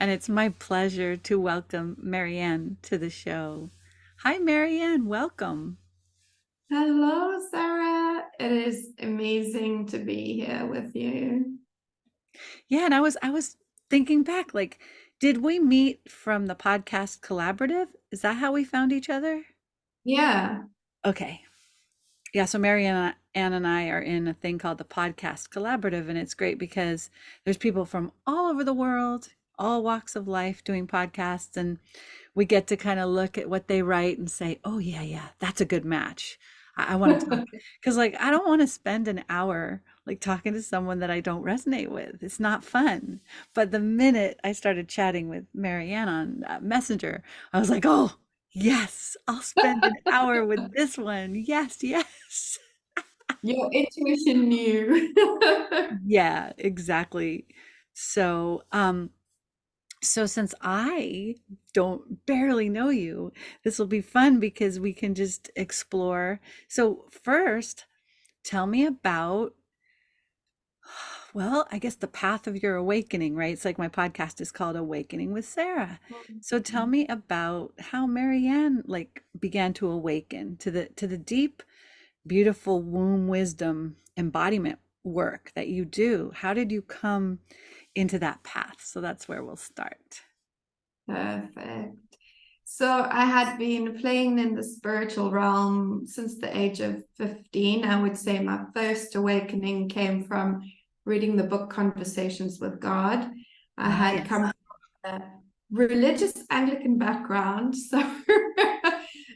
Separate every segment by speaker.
Speaker 1: and it's my pleasure to welcome MaryAnn to the show. Hi, MaryAnn, welcome.
Speaker 2: Hello, Sarah. It is amazing to be here with you.
Speaker 1: Yeah, and I was thinking back, like, did we meet from the podcast collaborative? Is that how we found each other?
Speaker 2: Yeah.
Speaker 1: Okay. Yeah, so Ann and I are in a thing called the Podcast Collaborative, and it's great because there's people from all over the world, all walks of life doing podcasts, and we get to kind of look at what they write and say, "Oh yeah, yeah, that's a good match. I want to talk." Because like I don't want to spend an hour like talking to someone that I don't resonate with. It's not fun. But the minute I started chatting with Marianne on Messenger, I was like, "Oh, yes, I'll spend an hour with this one. Yes, yes."
Speaker 2: Your intuition knew.
Speaker 1: Yeah, exactly. So, so since I don't barely know you, this will be fun because we can just explore. So first, tell me about, well, I guess the path of your awakening, right? It's like my podcast is called Awakening with Sarah. So tell me about how Marianne like began to awaken to the deep, beautiful womb wisdom embodiment work that you do. How did you come into that path? So that's where we'll start.
Speaker 2: Perfect. So I had been playing in the spiritual realm since the age of 15. I would say my first awakening came from reading the book Conversations with God. I
Speaker 1: Ah,
Speaker 2: had
Speaker 1: yes.
Speaker 2: come a religious Anglican background, so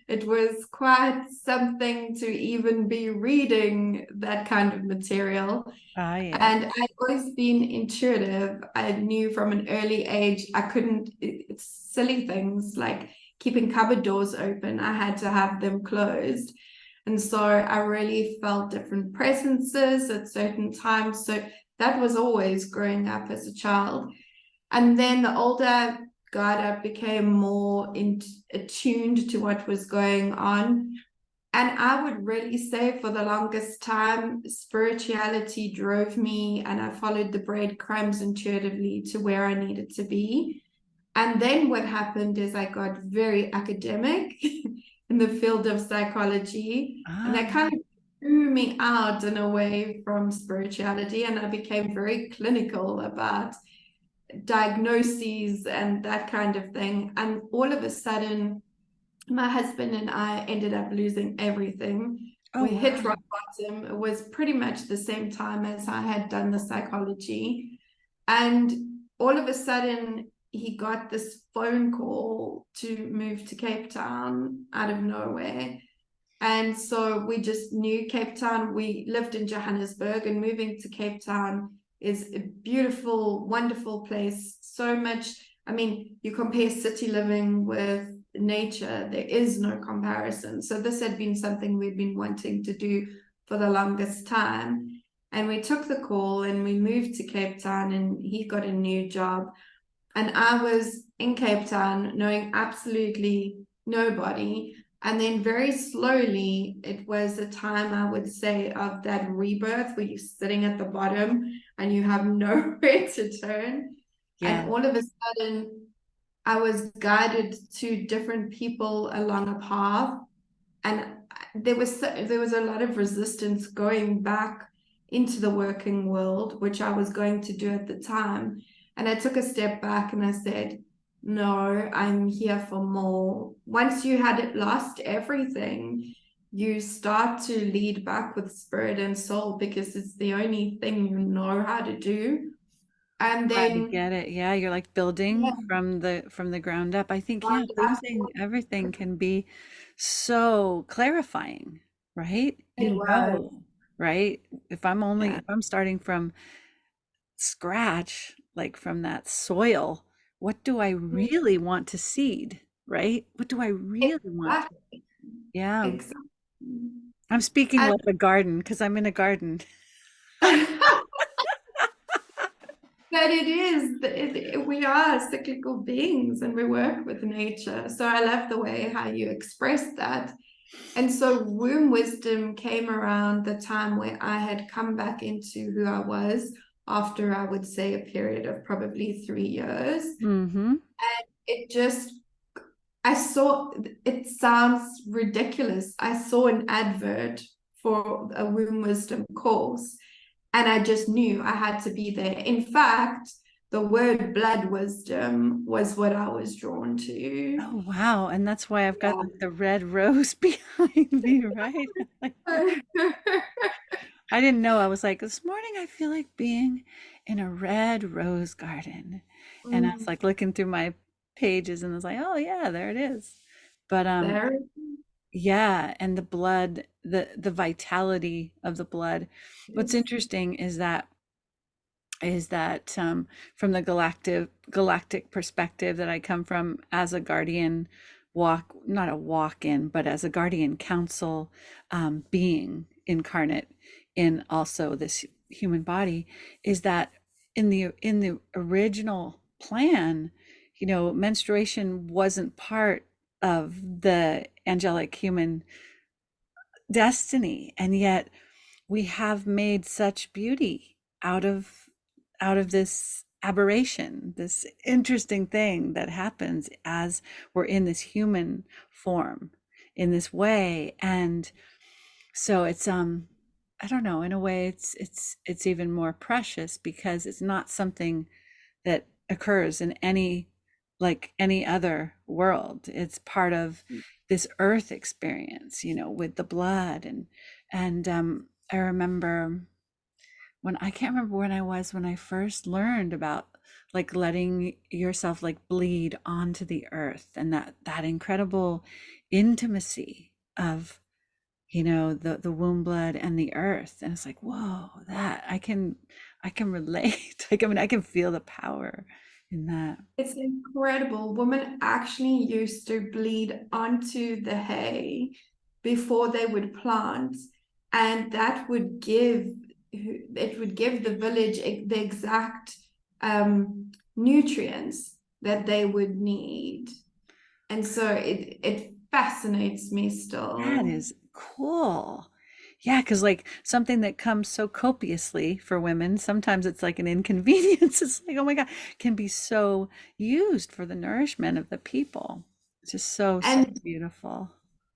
Speaker 2: it was quite something to even be reading that kind of material.
Speaker 1: Ah, yes.
Speaker 2: And I'd always been intuitive. I knew from an early age I couldn't, it's silly things like keeping cupboard doors open, I had to have them closed. And so I really felt different presences at certain times. So that was always growing up as a child. And then the older I got, I became more attuned to what was going on. And I would really say for the longest time, spirituality drove me, and I followed the breadcrumbs intuitively to where I needed to be. And then what happened is I got very academic in the field of psychology, and
Speaker 1: Ah,
Speaker 2: that kind of threw me out in a way from spirituality, and I became very clinical about diagnoses and that kind of thing. And all of a sudden, my husband and I ended up losing everything.
Speaker 1: oh,
Speaker 2: We hit
Speaker 1: wow.
Speaker 2: rock bottom. It was pretty much the same time as I had done the psychology. And all of a sudden, he got this phone call to move to Cape Town out of nowhere. And so we just knew Cape Town. We lived in Johannesburg, and moving to Cape Town is a beautiful, wonderful place. So much, I mean, you compare city living with nature, there is no comparison. So this had been something we'd been wanting to do for the longest time. And we took the call and we moved to Cape Town, and he got a new job. And I was in Cape Town knowing absolutely nobody. And then very slowly, it was a time, I would say, of that rebirth where you're sitting at the bottom and you have nowhere to turn.
Speaker 1: Yeah.
Speaker 2: And all of a sudden, I was guided to different people along a path. And there was a lot of resistance going back into the working world, which I was going to do at the time. And I took a step back and I said, no, I'm here for more. Once you had lost everything, you start to lead back with spirit and soul because it's the only thing you know how to do. And
Speaker 1: I
Speaker 2: then,
Speaker 1: get it. Yeah, you're like building
Speaker 2: yeah,
Speaker 1: from the ground up. I think, yeah,
Speaker 2: round up,
Speaker 1: losing everything can be so clarifying, right?
Speaker 2: it
Speaker 1: You
Speaker 2: was,
Speaker 1: know, right?
Speaker 2: yeah,
Speaker 1: If I'm starting from scratch, like from that soil, what do I really want to seed, right? What do I really want to?
Speaker 2: exactly,
Speaker 1: Yeah.
Speaker 2: exactly.
Speaker 1: I'm speaking
Speaker 2: And
Speaker 1: like a garden because I'm in a garden.
Speaker 2: But it is, we are cyclical beings and we work with nature. So I love the way how you express that. And so womb wisdom came around the time where I had come back into who I was. after I would say a period of probably 3 years.
Speaker 1: Mm-hmm.
Speaker 2: It just, I saw, it sounds ridiculous. I saw an advert for a womb wisdom course, and I just knew I had to be there. In fact, the word blood wisdom was what I was drawn to.
Speaker 1: Oh, wow. And that's why I've got like the red rose behind me, right? Like, I didn't know. I was like, this morning I feel like being in a red rose garden. And I was
Speaker 2: Mm,
Speaker 1: like looking through my pages and I was like, oh yeah, there it is. But
Speaker 2: there.
Speaker 1: yeah, and the blood, the vitality of the blood. What's
Speaker 2: Yes.
Speaker 1: interesting is that from the galactic perspective that I come from as a guardian walk, not a walk-in, but as a guardian council being incarnate in also this human body, is that in the original plan, you know, menstruation wasn't part of the angelic human destiny, and yet we have made such beauty out of this aberration, this interesting thing that happens as we're in this human form in this way. And so it's I don't know, in a way it's even more precious because it's not something that occurs in any like any other world. It's part of this earth experience, you know, with the blood and I remember when I can't remember when I was when I first learned about like letting yourself like bleed onto the earth and that incredible intimacy of, you know, the womb blood and the earth. And it's like, whoa, that I can relate. Like, I mean, I can feel the power in that.
Speaker 2: It's incredible. Women actually used to bleed onto the hay before they would plant, and that would give it would give the village the exact nutrients that they would need. And so it fascinates me
Speaker 1: That
Speaker 2: still.
Speaker 1: is cool. Yeah, because like something that comes so copiously for women, sometimes it's like an inconvenience. It's like, oh my God, can be so used for the nourishment of the people. It's just so, so
Speaker 2: And
Speaker 1: beautiful.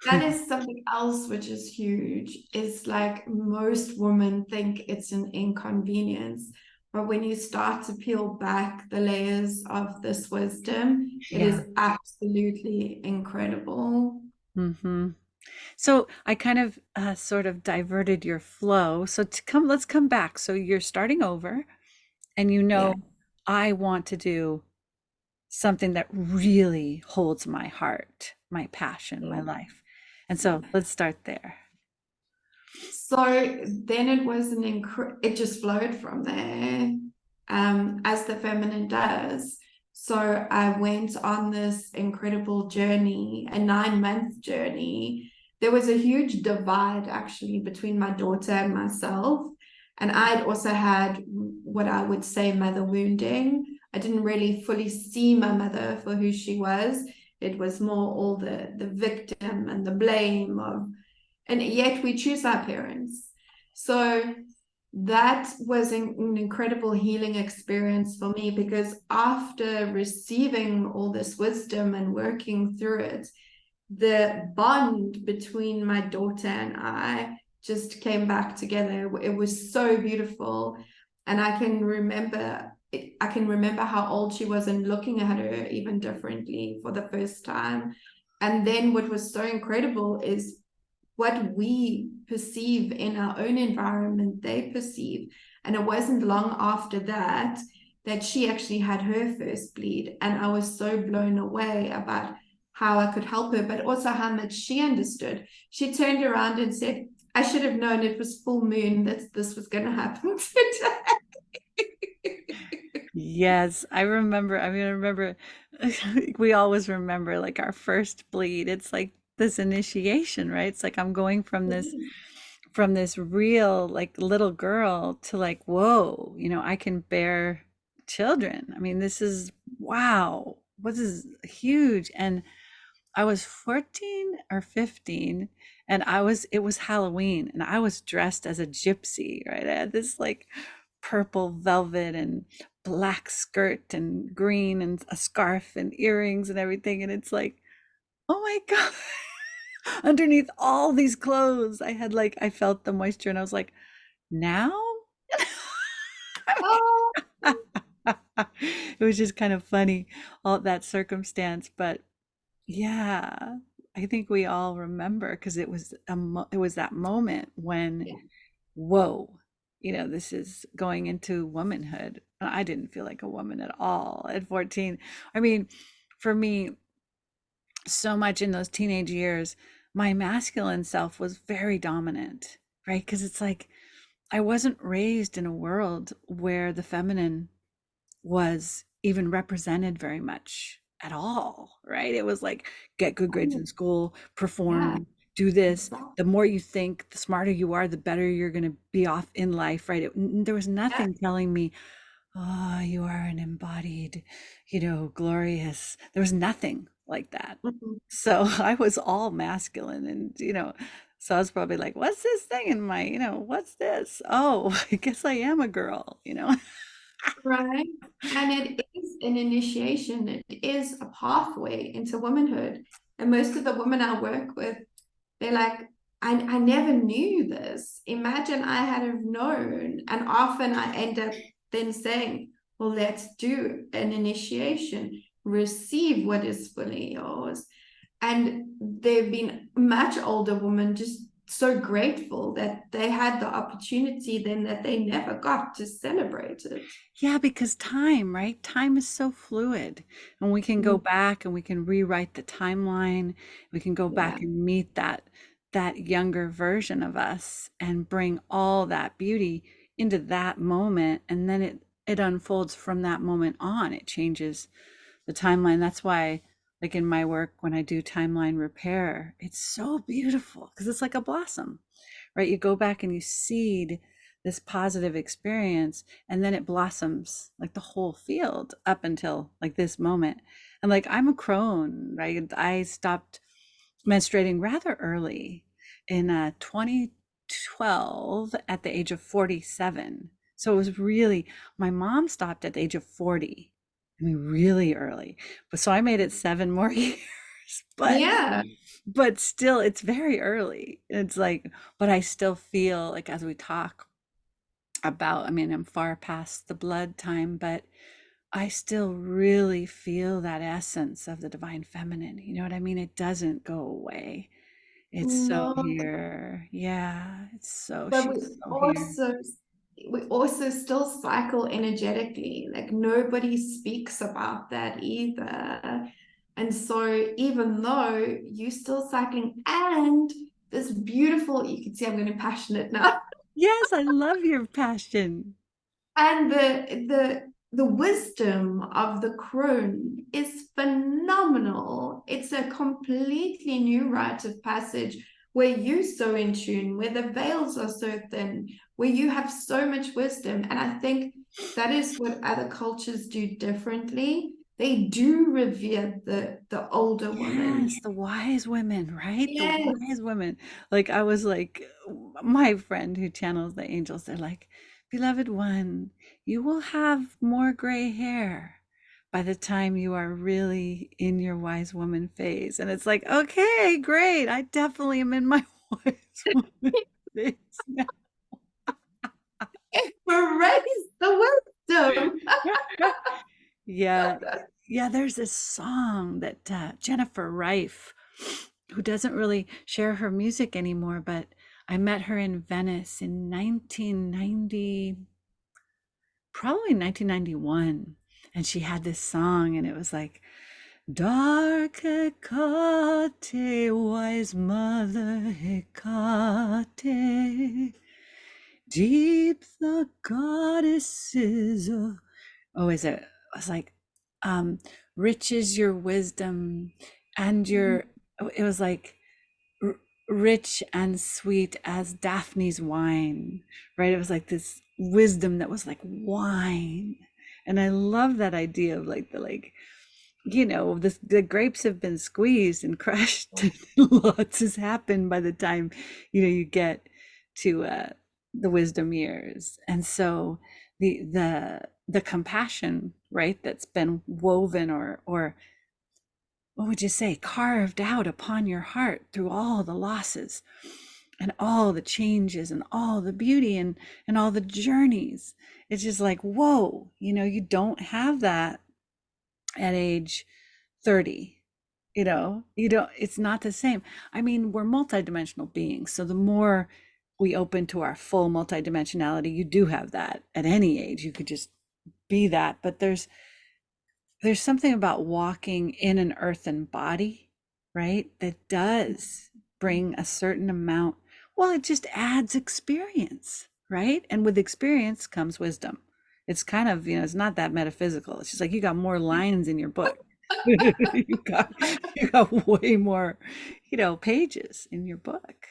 Speaker 2: that is something else which is huge. Is like most women think it's an inconvenience, but when you start to peel back the layers of this wisdom, it
Speaker 1: Yeah.
Speaker 2: is absolutely incredible.
Speaker 1: Hmm. So I kind of sort of diverted your flow. So to come, let's come back. So you're starting over and you
Speaker 2: Yeah.
Speaker 1: know, I want to do something that really holds my heart, my passion, my
Speaker 2: Yeah.
Speaker 1: life. And so let's start there.
Speaker 2: So then it was it just flowed from there, as the feminine does. So I went on this incredible journey, a 9 month journey. There was a huge divide actually between my daughter and myself. And I'd also had what I would say mother wounding. I didn't really fully see my mother for who she was. It was more all the victim and the blame of, and yet we choose our parents. So that was an incredible healing experience for me, because after receiving all this wisdom and working through it, the bond between my daughter and I just came back together. It was so beautiful. And I can remember how old she was and looking at her even differently for the first time. And then what was so incredible is what we perceive in our own environment, they perceive. And it wasn't long after that that she actually had her first bleed. And I was so blown away about how I could help her, but also how much she understood. She turned around and said, I should have known it was full moon that this was going to happen today.
Speaker 1: Yes, I remember. I mean, I remember we always remember like our first bleed. It's like this initiation, right? It's like I'm going from this real like little girl to like, whoa, you know, I can bear children. I mean, this is wow. What is huge. And I was 14 or 15 and it was Halloween and I was dressed as a gypsy, right? I had this like purple velvet and black skirt and green and a scarf and earrings and everything. And it's like, oh my God. Underneath all these clothes, I had like, I felt the moisture and I was like, now?
Speaker 2: Oh,
Speaker 1: It was just kind of funny, all that circumstance. But yeah, I think we all remember because it was that moment when,
Speaker 2: yeah.
Speaker 1: whoa, this is going into womanhood. I didn't feel like a woman at all at 14. I mean, for me, so much in those teenage years, my masculine self was very dominant, right? Because it's like I wasn't raised in a world where the feminine was even represented very much at all, right? It was like get good grades
Speaker 2: Oh,
Speaker 1: in school,
Speaker 2: yeah,
Speaker 1: perform, do this.
Speaker 2: exactly.
Speaker 1: The more you think, the smarter you are, the better you're going to be off in life, right? There was
Speaker 2: Yeah.
Speaker 1: nothing telling me, oh, you are an embodied, glorious. There was nothing like that.
Speaker 2: Mhm.
Speaker 1: So I was all masculine and, so I was probably like, what's this thing in my, what's this? Oh, I guess I am a girl.
Speaker 2: Right. And it is an initiation, it is a pathway into womanhood. And most of the women I work with, they're like, I never knew this. Imagine I had have known. And often I end up then saying, well, let's do an initiation, receive what is fully yours. And they've been much older women just so grateful that they had the opportunity then that they never got to celebrate it.
Speaker 1: Yeah, because time, right? Time is so fluid, and we can go
Speaker 2: Mm,
Speaker 1: back and we can rewrite the timeline. We can go
Speaker 2: yeah.
Speaker 1: back and meet that younger version of us and bring all that beauty into that moment, and then it unfolds from that moment on. It changes the timeline. That's why, like in my work, when I do timeline repair, it's so beautiful because it's like a blossom, right? You go back and you seed this positive experience, and then it blossoms like the whole field up until like this moment. And like I'm a crone, right? I stopped menstruating rather early in 2012 at the age of 47. So it was really, my mom stopped at the age of 40. I mean, really early. But so I made it 7 more years. But
Speaker 2: Yeah.
Speaker 1: but still it's very early. It's like, but I still feel like as we talk about, I mean, I'm far past the blood time, but I still really feel that essence of the divine feminine. You know what I mean? It doesn't go away. It's so
Speaker 2: No,
Speaker 1: here. Yeah,
Speaker 2: but
Speaker 1: she's so here.
Speaker 2: we also still cycle energetically. Like nobody speaks about that either. And so even though you still cycling and this beautiful, you can see I'm getting passionate now.
Speaker 1: Yes, I love your passion.
Speaker 2: And the wisdom of the crone is phenomenal. It's a completely new rite of passage where you're so in tune, where the veils are so thin, where you have so much wisdom. And I think that is what other cultures do differently. They do revere the older woman.
Speaker 1: Yes, the wise women, right? The
Speaker 2: Yes.
Speaker 1: wise women. Like I was like my friend who channels the angels, they're like, beloved one, you will have more gray hair by the time you are really in your wise woman phase. And it's like, okay, great. I definitely am in my wise woman phase now.
Speaker 2: Embrace the wisdom.
Speaker 1: Yeah. Yeah, there's this song that Jennifer Rife, who doesn't really share her music anymore, but I met her in Venice in 1990, probably 1991. And she had this song, and it was like, Dark Hecate, wise mother Hecate, deep the goddesses of, oh, is it? I was like, um, rich is your wisdom and your, oh, it was like, rich and sweet as Daphne's wine, right? It was like this wisdom that was like wine. And I love that idea of like the grapes have been squeezed and crushed and lots has happened by the time you get to the wisdom years. And so the compassion, right, that's been woven or what would you say, carved out upon your heart through all the losses and all the changes and all the beauty and all the journeys. It's just like, whoa, you don't have that at age 30. You don't, it's not the same. I mean, we're multidimensional beings. So the more we open to our full multidimensionality, you do have that at any age. You could just be that. But there's something about walking in an earthen body, right? That does bring a certain amount. Well, it just adds experience, right? And with experience comes wisdom. It's kind of, it's not that metaphysical. It's just like you got more lines in your book. you got you got way more, pages in your book.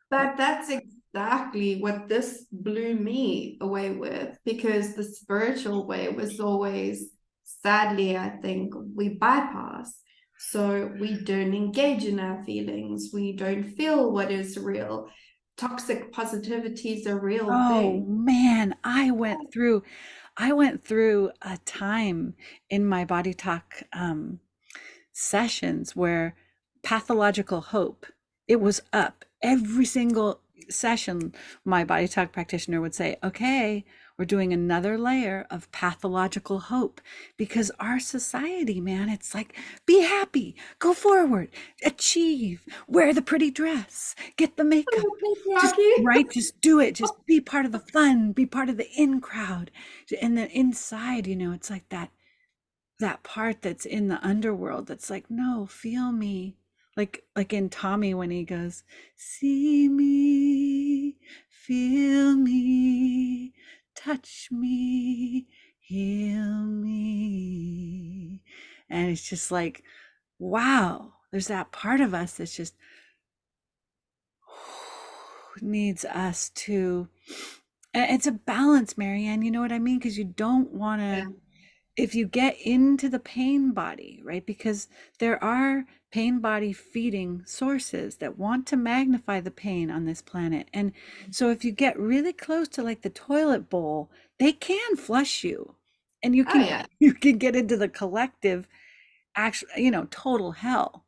Speaker 1: But
Speaker 2: But that's exactly what this blew me away with, because the spiritual way was always, sadly, I think, we bypass. So we don't engage in our feelings. We don't feel what is real. Toxic positivity is a real
Speaker 1: oh
Speaker 2: thing.
Speaker 1: man, I went through a time in my body talk sessions where pathological hope, it was up every single session. My body talk practitioner would say, okay, we're doing another layer of pathological hope, because our society, man, it's like, be happy, go forward, achieve, wear the pretty dress, get the makeup, just
Speaker 2: Rocky.
Speaker 1: right, just do it, just be part of the fun, be part of the in crowd. And then inside, it's like that part that's in the underworld that's like, no, feel me, like in Tommy when he goes, see me, feel me, touch me, heal me. And it's just like, wow, there's that part of us that's just needs us to, and it's a balance, MaryAnn, you know what I mean, because you don't want to,
Speaker 2: Yeah.
Speaker 1: if you get into the pain body, right? Because there are pain body feeding sources that want to magnify the pain on this planet. And so if you get really close to like the toilet bowl, they can flush you. And you
Speaker 2: Oh,
Speaker 1: can
Speaker 2: yeah.
Speaker 1: you can get into the collective actual, total hell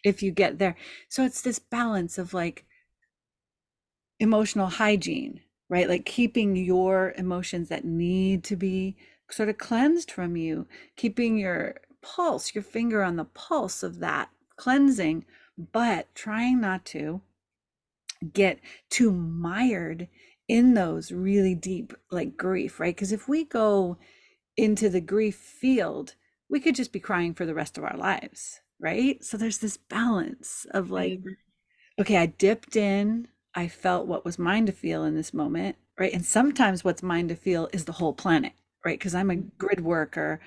Speaker 1: if you get there. So it's this balance of like emotional hygiene, right? Like keeping your emotions that need to be sort of cleansed from you, keeping your pulse, your finger on the pulse of that cleansing, but trying not to get too mired in those really deep, like grief, right? Because if we go into the grief field, we could just be crying for the rest of our lives, right? So there's this balance of
Speaker 2: I
Speaker 1: like,
Speaker 2: agree.
Speaker 1: okay, I dipped in, I felt what was mine to feel in this moment, right? And sometimes what's mine to feel is the whole planet, right? Because I'm a grid worker,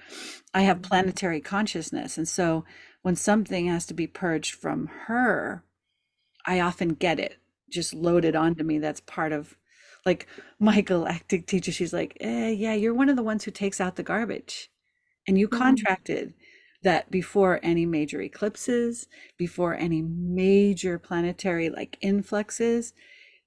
Speaker 1: I have planetary consciousness. And so when something has to be purged from her, I often get it just loaded onto me. That's part of, like, my galactic teacher. She's like, yeah, you're one of the ones who takes out the garbage. And you
Speaker 2: Mhm.
Speaker 1: contracted that before any major eclipses, before any major planetary like influxes,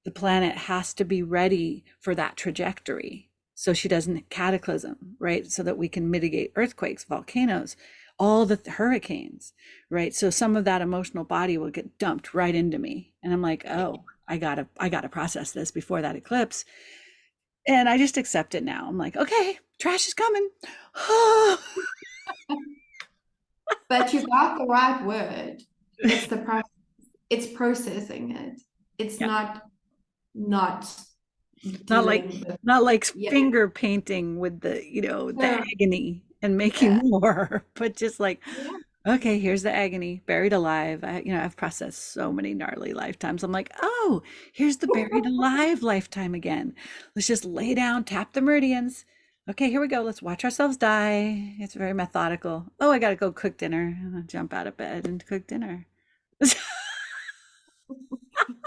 Speaker 1: the planet has to be ready for that trajectory. So she doesn't cataclysm, right? So that we can mitigate earthquakes, volcanoes, all the hurricanes, right? So some of that emotional body will get dumped right into me. And I'm like, oh, I gotta process this before that eclipse. And I just accept it now. I'm like, okay, trash is coming.
Speaker 2: But you got the right word. It's the process. It's processing it. It's
Speaker 1: Yeah.
Speaker 2: not
Speaker 1: Not like
Speaker 2: dealing with,
Speaker 1: not like
Speaker 2: yeah.
Speaker 1: finger painting with the, the
Speaker 2: Sure.
Speaker 1: agony and making
Speaker 2: Yeah.
Speaker 1: more, but just like,
Speaker 2: Yeah.
Speaker 1: okay, here's the agony, buried alive. I've processed so many gnarly lifetimes. I'm like, oh, here's the buried alive lifetime again. Let's just lay down, tap the meridians. Okay, here we go. Let's watch ourselves die. It's very methodical. Oh, I gotta go cook dinner. And I'll jump out of bed and cook dinner.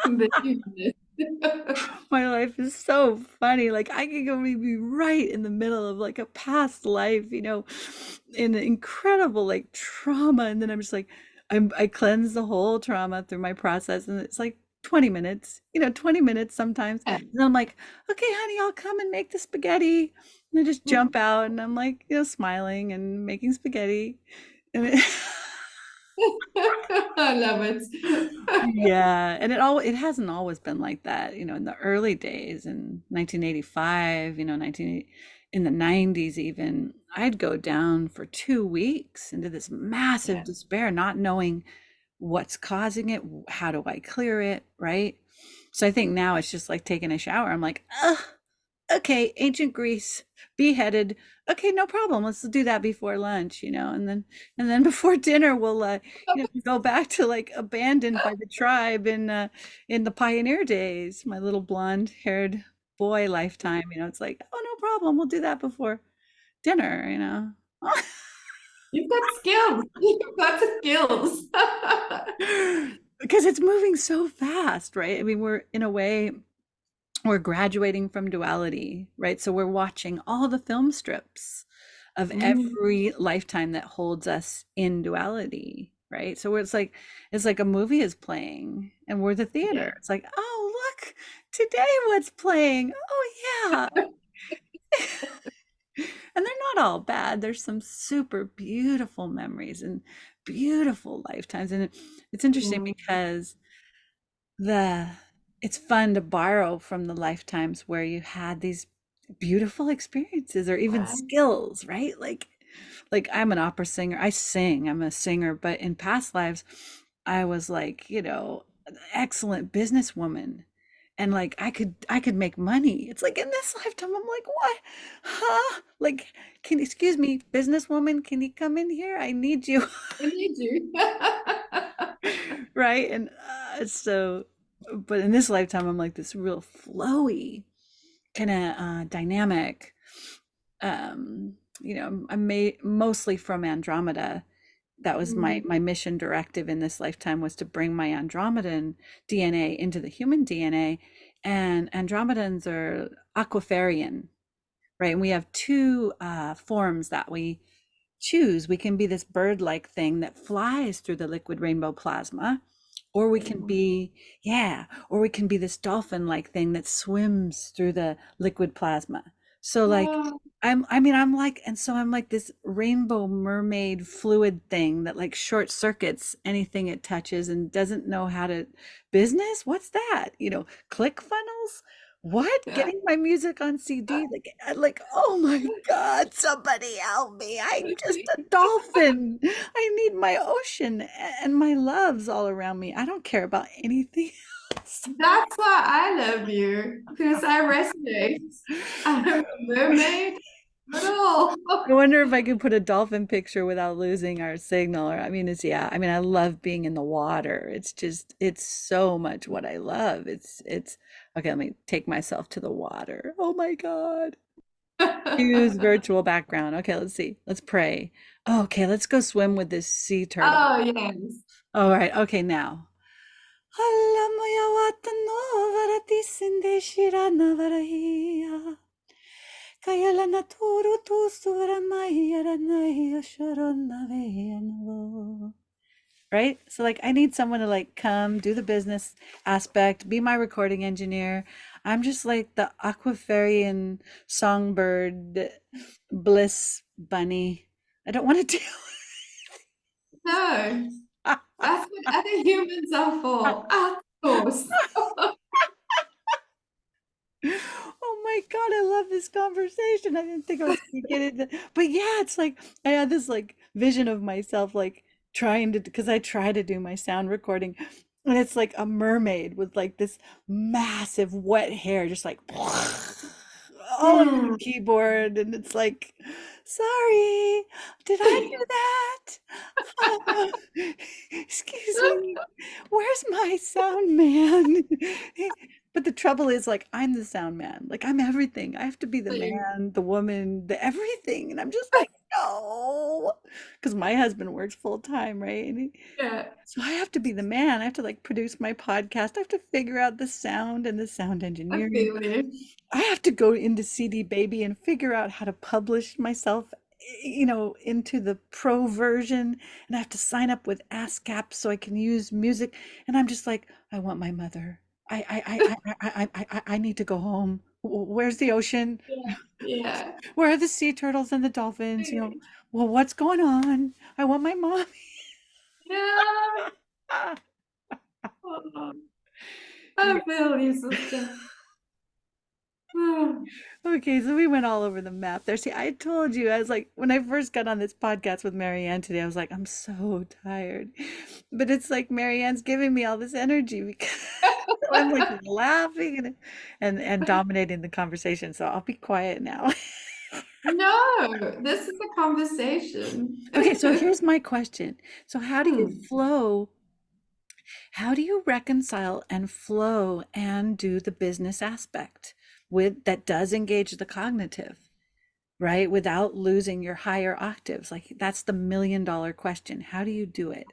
Speaker 2: The humanness.
Speaker 1: My life is so funny. Like I could go be right in the middle of like a past life, in an incredible like trauma, and then I'm just like, I cleanse the whole trauma through my process, and it's like 20 minutes, 20 minutes sometimes.
Speaker 2: Yeah.
Speaker 1: And then I'm like, okay, honey, I'll come and make the spaghetti. And I just jump out and I'm like, smiling and making spaghetti. And it,
Speaker 2: I love it.
Speaker 1: yeah, and it hasn't always been like that, in the early days in 1985, 19 in the 90s even, I'd go down for 2 weeks into this massive
Speaker 2: Yeah.
Speaker 1: despair, not knowing what's causing it, how do I clear it, right? So I think now it's just like taking a shower. I'm like, ugh, okay, ancient Greece, beheaded. Okay, no problem. Let's do that before lunch, and then before dinner we'll go back to like abandoned by the tribe in the pioneer days, my little blonde-haired boy lifetime, it's like, oh, no problem. We'll do that before dinner.
Speaker 2: You've got skills. You've got skills.
Speaker 1: Because it's moving so fast, right? I mean, we're in a way we're graduating from duality, right? So we're watching all the film strips of
Speaker 2: Mm,
Speaker 1: every lifetime that holds us in duality, right? So it's like a movie is playing and we're the
Speaker 2: yeah.
Speaker 1: theater. It's like, oh, look, today what's playing? Oh, yeah. And they're not all bad. There's some super beautiful memories and beautiful lifetimes. And it's interesting
Speaker 2: Mm,
Speaker 1: because the it's fun to borrow from the lifetimes where you had these beautiful experiences or even
Speaker 2: right.
Speaker 1: skills, right? Like I'm an opera singer. I sing. I'm a singer, but in past lives I was like, an excellent businesswoman. And like I could make money. It's like in this lifetime I'm like, "What? Huh? Like, can excuse me, businesswoman, can you come in here? I need you."
Speaker 2: I need you.
Speaker 1: Right? And but in this lifetime, I'm like this real flowy, kind of dynamic. I'm mostly from Andromeda. That was my
Speaker 2: Mm,
Speaker 1: my mission directive in this lifetime, was to bring my Andromedan DNA into the human DNA. And Andromedans are Aquafarian, right? And we have two forms that we choose. We can be this bird-like thing that flies through the liquid rainbow plasma, or we can
Speaker 2: mm.
Speaker 1: be, yeah, or we can be this dolphin-like thing that swims through the liquid plasma. So like
Speaker 2: Oh,
Speaker 1: I'm like, and so I'm like this rainbow mermaid fluid thing that like short circuits anything it touches and doesn't know how to business. What's that? Click funnels? What?
Speaker 2: yeah.
Speaker 1: Getting my music on CD? Like, oh my God, somebody help me. I'm just a dolphin. I need my ocean and my loves all around me. I don't care about anything else.
Speaker 2: That's why I love you, because I resonate. I'm a mermaid at all.
Speaker 1: I wonder if I could put a dolphin picture without losing our signal. Or, I mean, yeah. I mean, I love being in the water. It's so much what I love. It's okay. Let me take myself to the water. Oh my God. Use virtual background. Okay, let's see. Let's pray. Okay, let's go swim with this sea turtle.
Speaker 2: Oh, yes.
Speaker 1: All right. Okay, now. Alam mo yawatan no varatisin de shirana varahia. Kaya la naturo tu suramaya ranaya sharana veyano. Right? So like I need someone to like come do the business aspect, be my recording engineer. I'm just like the Aquafarian songbird bliss bunny. I don't want to
Speaker 2: No,
Speaker 1: do
Speaker 2: that's what other humans are for. Of course.
Speaker 1: Oh my God, I love this conversation. I didn't think I was gonna get into, but yeah, it's like I had this like vision of myself like trying to, because I try to do my sound recording, and it's like a mermaid with like this massive wet hair, just like all over the
Speaker 2: Hmm.
Speaker 1: keyboard, and it's like, sorry, did I do that? Uh, excuse me, where's my sound man? But the trouble is, like, I'm the sound man. Like, I'm everything. I have to be the man, the woman, the everything. And I'm just like, no, because my husband works full time, right?
Speaker 2: Yeah,
Speaker 1: So I have to be the man. I have to like produce my podcast. I have to figure out the sound and the sound
Speaker 2: I
Speaker 1: engineering.
Speaker 2: feel you.
Speaker 1: I have to go into CD Baby and figure out how to publish myself, into the pro version. And I have to sign up with ASCAP so I can use music. And I'm just like, I want my mother. I need to go home. Where's the ocean?
Speaker 2: Yeah. Yeah.
Speaker 1: Where are the sea turtles and the dolphins? Well, what's going on? I want my mommy.
Speaker 2: Yeah. Oh, I
Speaker 1: Yeah.
Speaker 2: feel you, sister. Oh,
Speaker 1: Okay, so we went all over the map there. See, I told you, I was like, when I first got on this podcast with MaryAnn today, I was like, I'm so tired. But it's like MaryAnn's giving me all this energy because I'm like laughing and dominating the conversation. So I'll be quiet now.
Speaker 2: no, this is a conversation.
Speaker 1: Okay, so here's my question. So
Speaker 2: Hmm.
Speaker 1: how do you reconcile and flow and do the business aspect with that does engage the cognitive, right? Without losing your higher octaves. Like that's the $1 million question. How do you do it?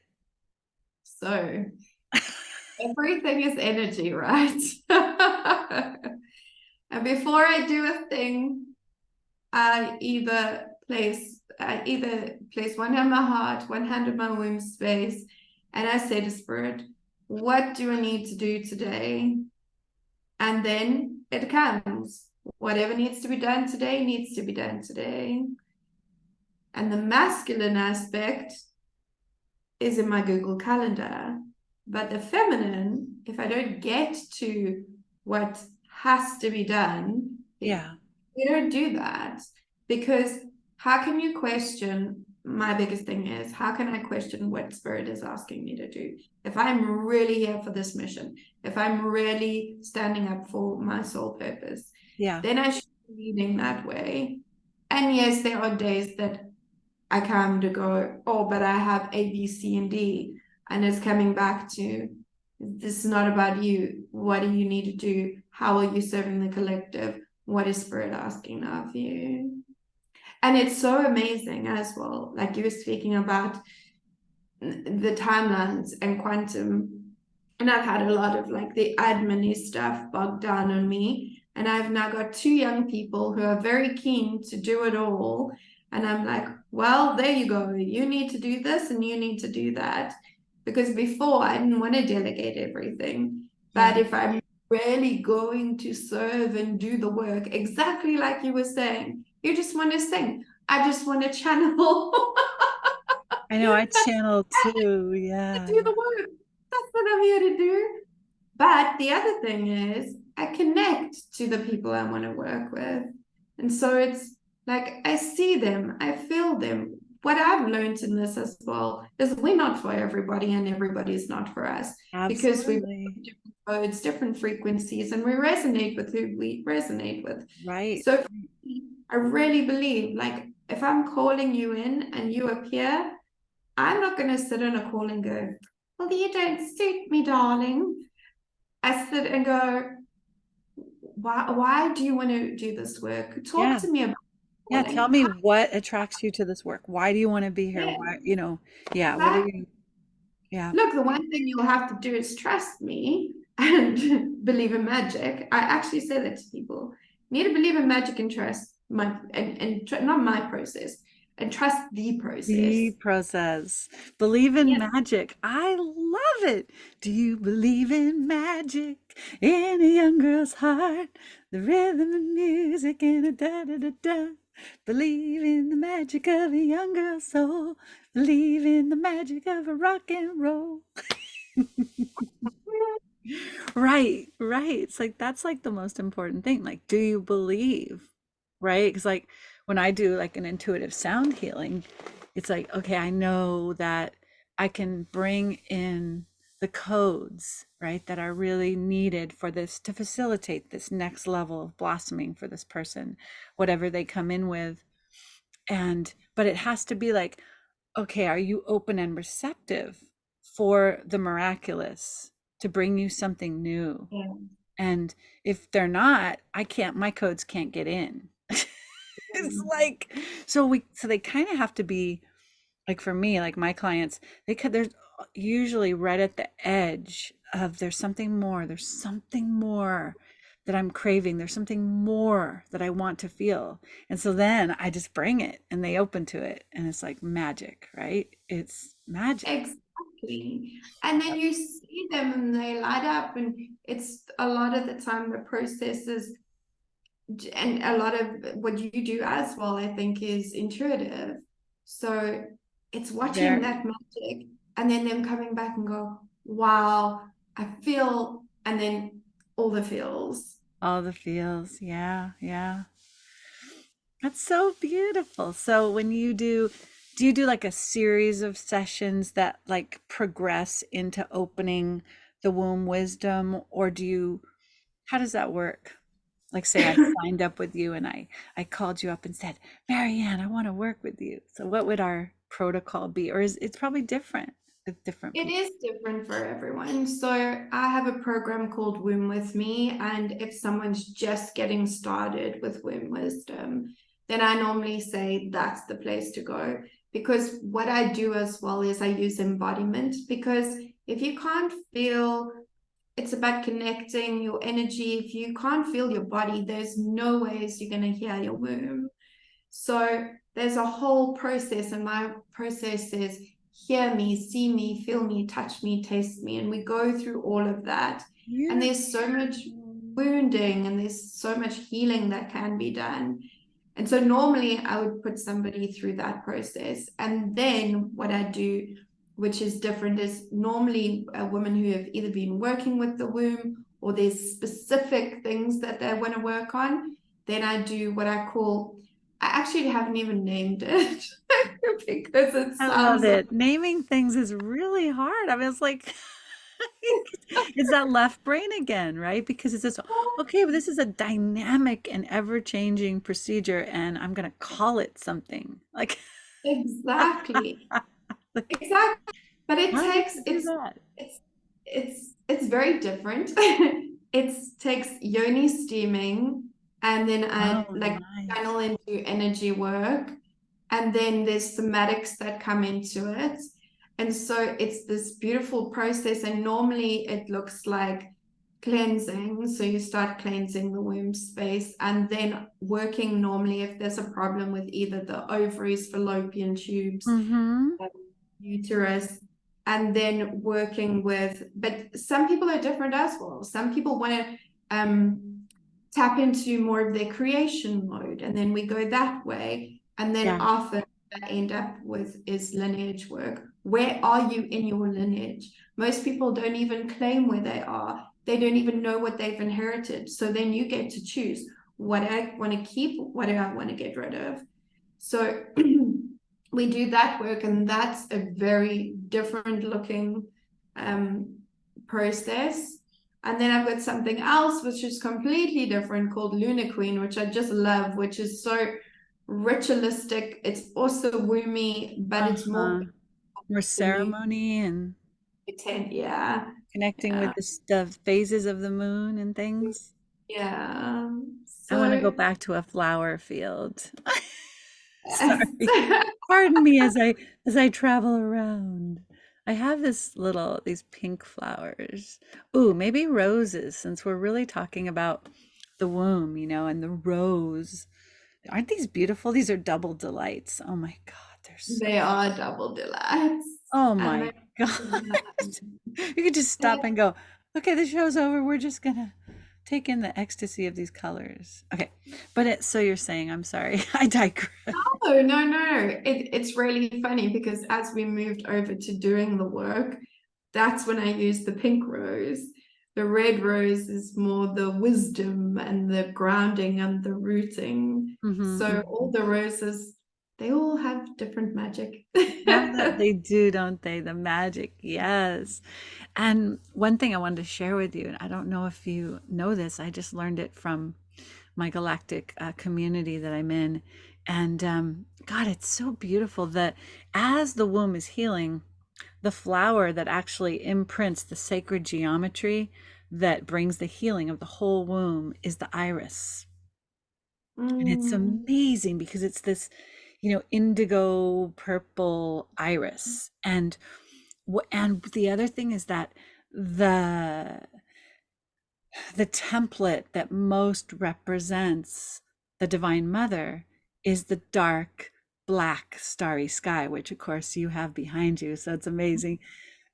Speaker 2: So everything is energy, right? And before I do a thing, I either place one hand on my heart, one hand on my womb space, and I say to spirit, what do I need to do today? And then it comes. Whatever needs to be done today needs to be done today. And the masculine aspect is in my Google Calendar. But the feminine, if I don't get to what has to be done,
Speaker 1: Yeah,
Speaker 2: we don't do that because how can you question? My biggest thing is how can I question what spirit is asking me to do? If I'm really here for this mission, if I'm really standing up for my soul purpose,
Speaker 1: yeah,
Speaker 2: then I should be leading that way. And yes, there are days that I come to go, oh, but I have A, B, C, and D. And it's coming back to this is not about you. What do you need to do? How are you serving the collective? What is spirit asking of you? And it's so amazing as well. Like you were speaking about the timelines and quantum. And I've had a lot of like the admin stuff bogged down on me. And I've now got two young people who are very keen to do it all. And I'm like, well, there you go. You need to do this and you need to do that. Because before I didn't want to delegate everything.
Speaker 1: yeah.
Speaker 2: But if I'm really going to serve and do the work, exactly like you were saying, you just want to sing. I just want to channel.
Speaker 1: I know I channel too. Yeah.
Speaker 2: Do the work. That's what I'm here to do. But the other thing is, I connect to the people I want to work with. And so it's like I see them, I feel them. What I've learned in this as well is we're not for everybody and everybody's not for us because we've
Speaker 1: Absolutely.
Speaker 2: different codes, different frequencies, and we resonate with who we resonate with.
Speaker 1: Right.
Speaker 2: So I really believe like if I'm calling you in and you appear, I'm not going to sit on a call and go, well, you don't suit me, darling. I sit and go, why do you want to do this work? Talk
Speaker 1: Yeah.
Speaker 2: to me about
Speaker 1: Yeah. Tell
Speaker 2: calling.
Speaker 1: me what attracts you to this work. Why do you want to be here?
Speaker 2: Yeah,
Speaker 1: Why, yeah, what are
Speaker 2: exactly.
Speaker 1: you? Yeah.
Speaker 2: Look, the one thing you'll have to do is trust me and believe in magic. I actually say that to people. You need to believe in magic and trust not my process and trust the
Speaker 1: The
Speaker 2: process.
Speaker 1: process. Believe in
Speaker 2: Yes.
Speaker 1: magic. I love it. Do you believe in magic in a young girl's heart? The rhythm and music and a da da da da. Believe in the magic of a young girl's soul. Believe in the magic of a rock and roll. Right, right. It's like that's like the most important thing. Like, do you believe? Right? Because like when I do like an intuitive sound healing, it's like, okay, I know that I can bring in the codes, right, that are really needed for this to facilitate this next level of blossoming for this person, whatever they come in with. And but it has to be like, okay, are you open and receptive for the miraculous to bring you something new?
Speaker 2: Yeah.
Speaker 1: And if they're not, I can't, my codes can't get in. It's like, so they kind of have to be like for me, like my clients, they could, they're usually right at the edge of there's something more that I'm craving. There's something more that I want to feel. And so then I just bring it and they open to it. And it's like magic, right? It's magic.
Speaker 2: Exactly. And then you see them and they light up, and it's a lot of the time the process is and a lot of what you do as well, I think, is intuitive. So it's watching
Speaker 1: Very.
Speaker 2: that magic and then them coming back and go, wow, I feel, and then all the feels.
Speaker 1: All the feels. Yeah, yeah. That's so beautiful. So when you do you do like a series of sessions that like progress into opening the womb wisdom, or do you, how does that work? Like say I signed up with you and I called you up and said, "MaryAnn, I want to work with you." So what would our protocol be? Or is it's probably different with different
Speaker 2: It
Speaker 1: people?
Speaker 2: is different for everyone. So I have a program called Womb with Me, and if someone's just getting started with womb wisdom, then I normally say that's the place to go. Because what I do as well is I use embodiment. Because if you can't feel, it's about connecting your energy. If you can't feel your body, there's no ways you're going to hear your womb. So there's a whole process, and my process is hear me, see me, feel me, touch me, taste me. And we go through all of that. And
Speaker 1: Beautiful.
Speaker 2: there's so much wounding and there's so much healing that can be done. And so normally I would put somebody through that process. And then what I do, which is different, is normally a woman who have either been working with the womb or there's specific things that they want to work on. Then I do what I call, I actually haven't even named it because it
Speaker 1: I love
Speaker 2: sounds like,
Speaker 1: it. Naming things is really hard. I mean, it's like it's that left brain again, right? Because it's just, okay, but this is a dynamic and ever-changing procedure, and I'm gonna call it something.
Speaker 2: exactly.
Speaker 1: Like,
Speaker 2: Exactly. But it
Speaker 1: how do
Speaker 2: takes
Speaker 1: you do that?
Speaker 2: it's very different. It takes yoni steaming, and then I
Speaker 1: Oh,
Speaker 2: like
Speaker 1: nice.
Speaker 2: channel into energy work, and then there's somatics that come into it. And so it's this beautiful process, and normally it looks like cleansing. So you start cleansing the womb space, and then working normally if there's a problem with either the ovaries, fallopian tubes,
Speaker 1: Mm-hmm.
Speaker 2: uterus, and then working with, but some people are different as well. Some people want to tap into more of their creation mode, and then we go that way. And then
Speaker 1: Yeah.
Speaker 2: often I end up with is lineage work. Where are you in your lineage? Most people don't even claim where they are. They don't even know what they've inherited. So then you get to choose what I want to keep, what do I want to get rid of. So we do that work, and that's a very different looking um, process. And then I've got something else which is completely different called Lunar Queen, which I just love, which is so ritualistic. It's also woomy, but it's more
Speaker 1: Uh-huh. More
Speaker 2: the new
Speaker 1: ceremony and
Speaker 2: intent. Yeah.
Speaker 1: connecting with
Speaker 2: Yeah.
Speaker 1: the phases of the moon and things.
Speaker 2: Yeah.
Speaker 1: I want to go
Speaker 2: So
Speaker 1: back to a flower field. Sorry. Pardon me as I travel around. I have these pink flowers. Ooh, maybe roses, since we're really talking about the womb, and the rose. Aren't these beautiful? These are double delights. Oh my God, they're so,
Speaker 2: they are double delights.
Speaker 1: oh
Speaker 2: And
Speaker 1: my God. You could just stop and go, okay, the show's over. We're just gonna take in the ecstasy of these colors. Okay. But so you're saying, I'm sorry, I digress.
Speaker 2: Oh, no, no. It's really funny because as we moved over to doing the work, that's when I used the pink rose. The red rose is more the wisdom and the grounding and the rooting. So all
Speaker 1: Hmm.
Speaker 2: the roses, they all have different magic.
Speaker 1: Have that, they do, don't they? The magic, yes. And one thing I wanted to share with you, and I don't know if you know this, I just learned it from my galactic community that I'm in. And God, it's so beautiful that as the womb is healing, the flower that actually imprints the sacred geometry that brings the healing of the whole womb is the iris. And it's
Speaker 2: Mm.
Speaker 1: amazing because it's this, indigo purple iris. And and the other thing is that the the template that most represents the Divine Mother is the dark black starry sky, which of course you have behind you. So it's amazing.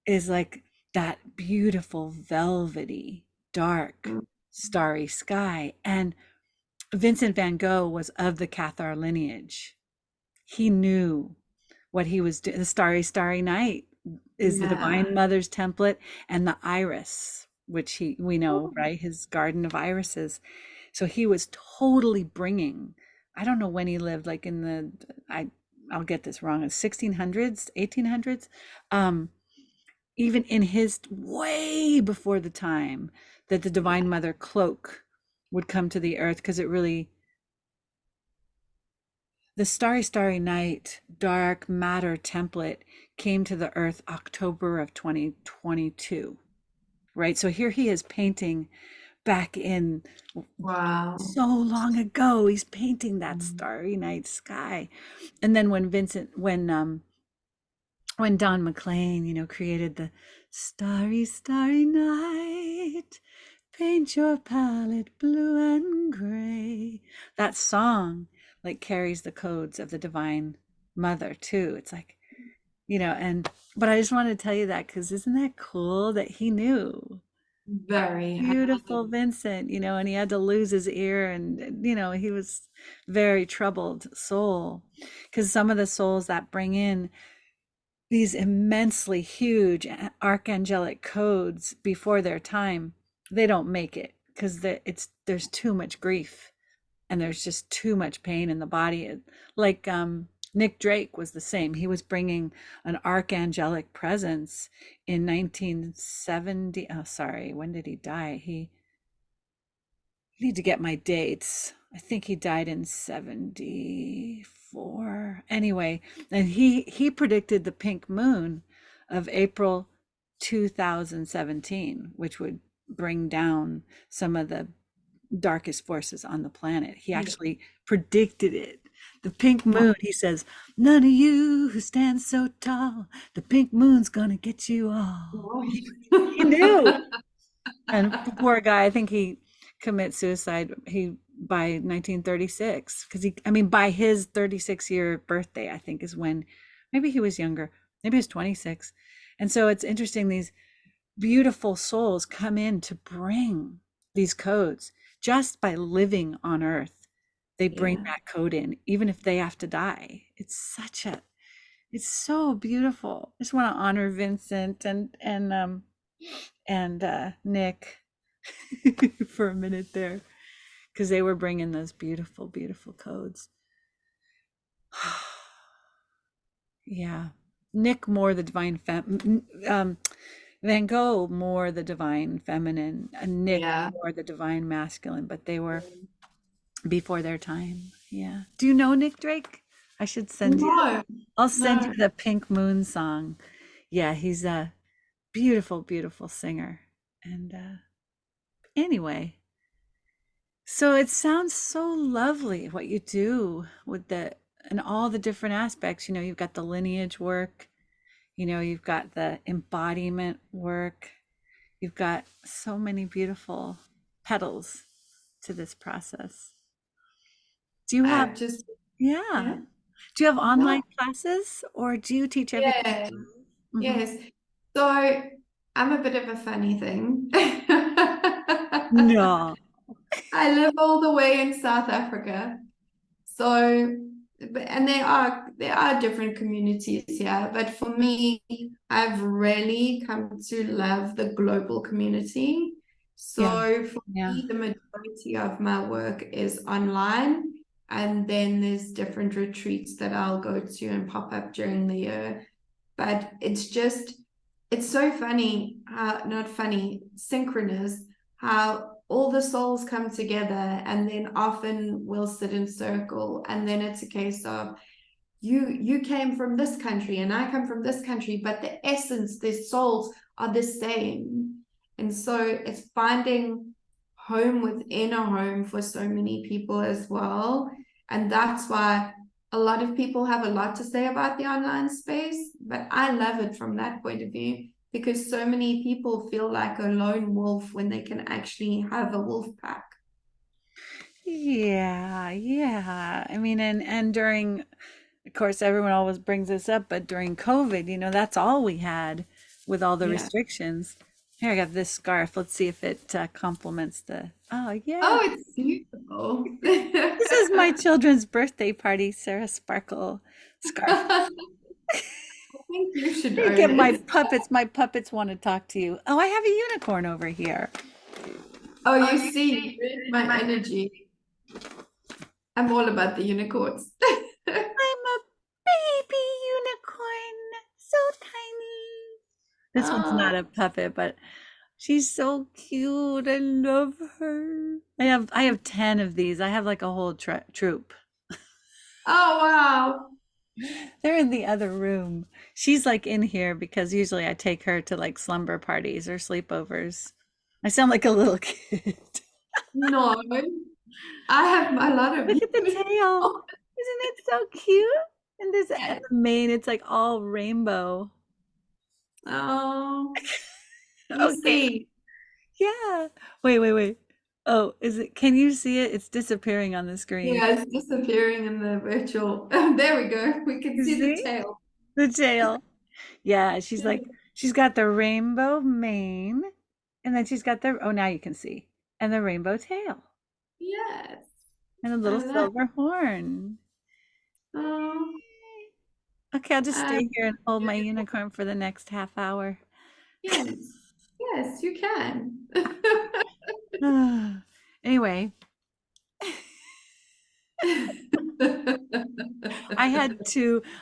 Speaker 1: Is like that beautiful velvety dark starry sky. And Vincent van Gogh was of the Cathar lineage. He knew what he was doing. The Starry, Starry Night is the
Speaker 2: Yeah.
Speaker 1: Divine Mother's template, and the iris, which we know, right? His garden of irises. So he was totally bringing, I don't know when he lived, like in the, I'll get this wrong, 1600s, 1800s. Um, Even in his way before the time that the
Speaker 2: Yeah.
Speaker 1: Divine Mother cloak would come to the earth, because it really, the Starry Starry Night dark matter template came to the earth October of 2022, right? So here he is painting back in
Speaker 2: Wow.
Speaker 1: so long ago. He's painting that starry night sky. And then when Don McLean, created the Starry Starry Night, paint your palette blue and gray. That song like carries the codes of the Divine Mother too. It's like, and but I just wanted to tell you that, because isn't that cool that he knew?
Speaker 2: Very. I love
Speaker 1: Beautiful Vincent, and he had to lose his ear, and he was very troubled soul, because some of the souls that bring in these immensely huge archangelic codes before their time, they don't make it, because there's too much grief, and there's just too much pain in the body. Like Nick Drake was the same. He was bringing an archangelic presence in 1970. Oh, sorry, when did he die? I need to get my dates. I think he died in 74. Anyway, and he predicted the pink moon of April 2017, which would bring down some of the darkest forces on the planet. He
Speaker 2: it.
Speaker 1: actually predicted it. The pink
Speaker 2: Wow.
Speaker 1: moon, he says, none of you who stand so tall, the pink moon's gonna get you all. He knew. And poor guy, I think he commits suicide by 1936, because by his 36-year birthday, I think is when, maybe he was younger, maybe he was 26. And so it's interesting, these beautiful souls come in to bring these codes just by living on earth. They bring
Speaker 2: Yeah.
Speaker 1: that code in, even if they have to die. It's so beautiful. I just want to honor Vincent and Nick for a minute there, because they were bringing those beautiful, beautiful codes. Yeah. Nick more the divine Van Gogh more the divine feminine, and Nick
Speaker 2: Yeah.
Speaker 1: more the divine masculine, but they were before their time. Yeah. Do you know Nick Drake? I should send you.
Speaker 2: No,
Speaker 1: I'll send
Speaker 2: no.
Speaker 1: you the Pink Moon song. Yeah, he's a beautiful, beautiful singer. And anyway, so it sounds so lovely what you do with the and all the different aspects. You've got the lineage work, you've got the embodiment work, you've got so many beautiful petals to this process. Do you have,
Speaker 2: I've just,
Speaker 1: yeah.
Speaker 2: yeah.
Speaker 1: Do you have
Speaker 2: No.
Speaker 1: online classes, or do you teach everything?
Speaker 2: Yeah.
Speaker 1: Hmm.
Speaker 2: Yes. So I'm a bit of a funny thing.
Speaker 1: No.
Speaker 2: I live all the way in South Africa. So, and there are different communities here, but for me, I've really come to love the global community.
Speaker 1: Yeah.
Speaker 2: So for
Speaker 1: Yeah.
Speaker 2: me, the majority of my work is online, and then there's different retreats that I'll go to and pop up during the year. But it's so funny, how, not funny, synchronous, how all the souls come together, and then often we'll sit in circle, and then it's a case of you came from this country and I come from this country, but the essence, their souls are the same. And so it's finding home within a home for so many people as well. And that's why a lot of people have a lot to say about the online space, but I love it from that point of view, because so many people feel like a lone wolf when they can actually have a wolf pack.
Speaker 1: Yeah, yeah. And during, of course, everyone always brings this up, but during COVID, that's all we had with all the
Speaker 2: Yeah.
Speaker 1: restrictions. Here, I got this scarf. Let's see if it complements the Oh, yeah.
Speaker 2: Oh, it's beautiful.
Speaker 1: This is my children's birthday party, Sarah Sparkle scarf.
Speaker 2: I think you should
Speaker 1: I
Speaker 2: own
Speaker 1: get my
Speaker 2: it.
Speaker 1: puppets. My puppets want to talk to you. Oh, I have a unicorn over here.
Speaker 2: Oh, you see, you read my energy. I'm all about the unicorns.
Speaker 1: I'm a baby unicorn, so tiny. This one's
Speaker 2: Oh,
Speaker 1: not a puppet, but she's so cute. I love her. I have 10 of these. I have like a whole troop.
Speaker 2: oh wow.
Speaker 1: They're in the other room. She's like in here because usually I take her to like slumber parties or sleepovers. I sound like a little kid.
Speaker 2: No, I have a lot of
Speaker 1: Look at the tail.
Speaker 2: unicorns.
Speaker 1: Isn't it so cute? And this at
Speaker 2: Yes.
Speaker 1: the mane, it's like all rainbow.
Speaker 2: Oh, you
Speaker 1: Okay.
Speaker 2: see.
Speaker 1: Yeah. Wait, wait, wait. Oh, is it? Can you see it? It's disappearing on the screen.
Speaker 2: Yeah, it's disappearing in the virtual. There we go. We can
Speaker 1: You
Speaker 2: see the
Speaker 1: see?
Speaker 2: tail.
Speaker 1: The tail. Yeah, she's got the rainbow mane, and then she's got the, oh, now you can see. And the rainbow tail,
Speaker 2: Yes,
Speaker 1: and a
Speaker 2: I
Speaker 1: little
Speaker 2: like.
Speaker 1: silver horn.
Speaker 2: Oh,
Speaker 1: Okay, I'll just
Speaker 2: um,
Speaker 1: stay here and hold my unicorn for the next half hour.
Speaker 2: yes, yes, you can.
Speaker 1: Anyway, I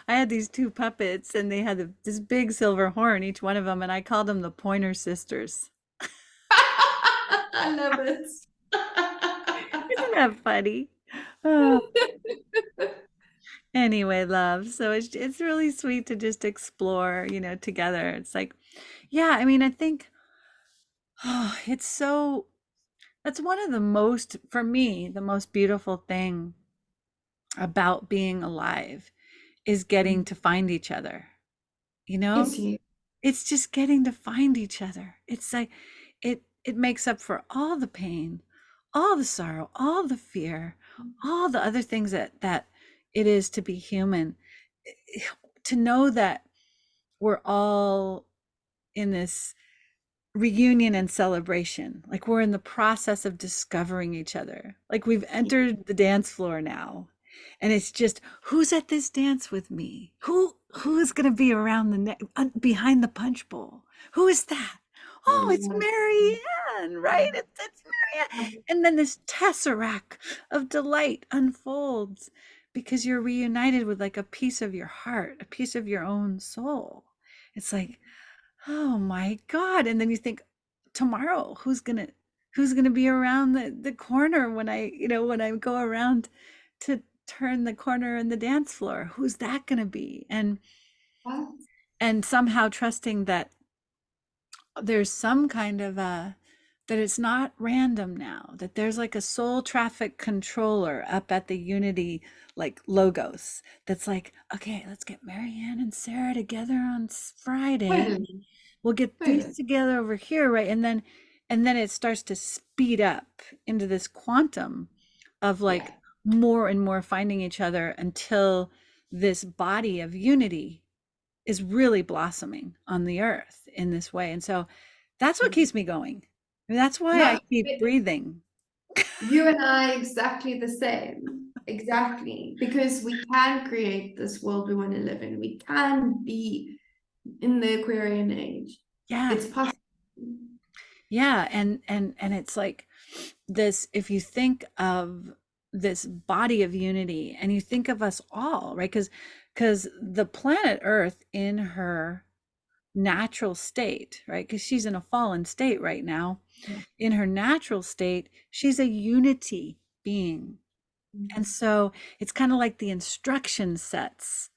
Speaker 1: had these two puppets, and they had this big silver horn, each one of them, and I called them the Pointer Sisters.
Speaker 2: I love it.
Speaker 1: Isn't that funny? Oh, anyway, love. So it's really sweet to just explore, together. It's like, yeah, I mean, I think, oh, it's so, that's one of the most, for me, the most beautiful thing about being alive is getting to find each other, you know?
Speaker 2: It's you.
Speaker 1: It's just getting to find each other. It's like it makes up for all the pain, all the sorrow, all the fear, all the other things that it is to be human. To know that we're all in this reunion and celebration. Like we're in the process of discovering each other. Like we've entered the dance floor now. And it's just who's at this dance with me? Who's going to be around the behind the punch bowl? Who is that? Oh, it's MaryAnn, right? It's MaryAnn. And then this tesseract of delight unfolds because you're reunited with like a piece of your heart, a piece of your own soul. It's like, oh my God. And then you think tomorrow, who's gonna be around the corner when I go around to turn the corner in the dance floor? Who's that gonna be? And somehow trusting that there's some kind of that it's not random now, that there's like a soul traffic controller up at the Unity like logos that's like, okay, let's get MaryAnn and Sarah together on Friday.
Speaker 2: Totally,
Speaker 1: We'll get these
Speaker 2: totally.
Speaker 1: together over here, right? And then it starts to speed up into this quantum of like
Speaker 2: Yeah.
Speaker 1: more and more finding each other until this body of unity is really blossoming on the earth in this way. And so that's what keeps me going. I mean, that's why I
Speaker 2: No,
Speaker 1: keep breathing.
Speaker 2: you and I exactly the same. Exactly. Because we can create this world we want to live in. We can be in the Aquarian age.
Speaker 1: Yeah.
Speaker 2: It's possible.
Speaker 1: Yeah. And it's like this, if you think of this body of unity and you think of us all, right? Because the planet Earth in her natural state, right? Because she's in a fallen state right now. In her natural state, she's a unity being. And so it's kind of like the instruction sets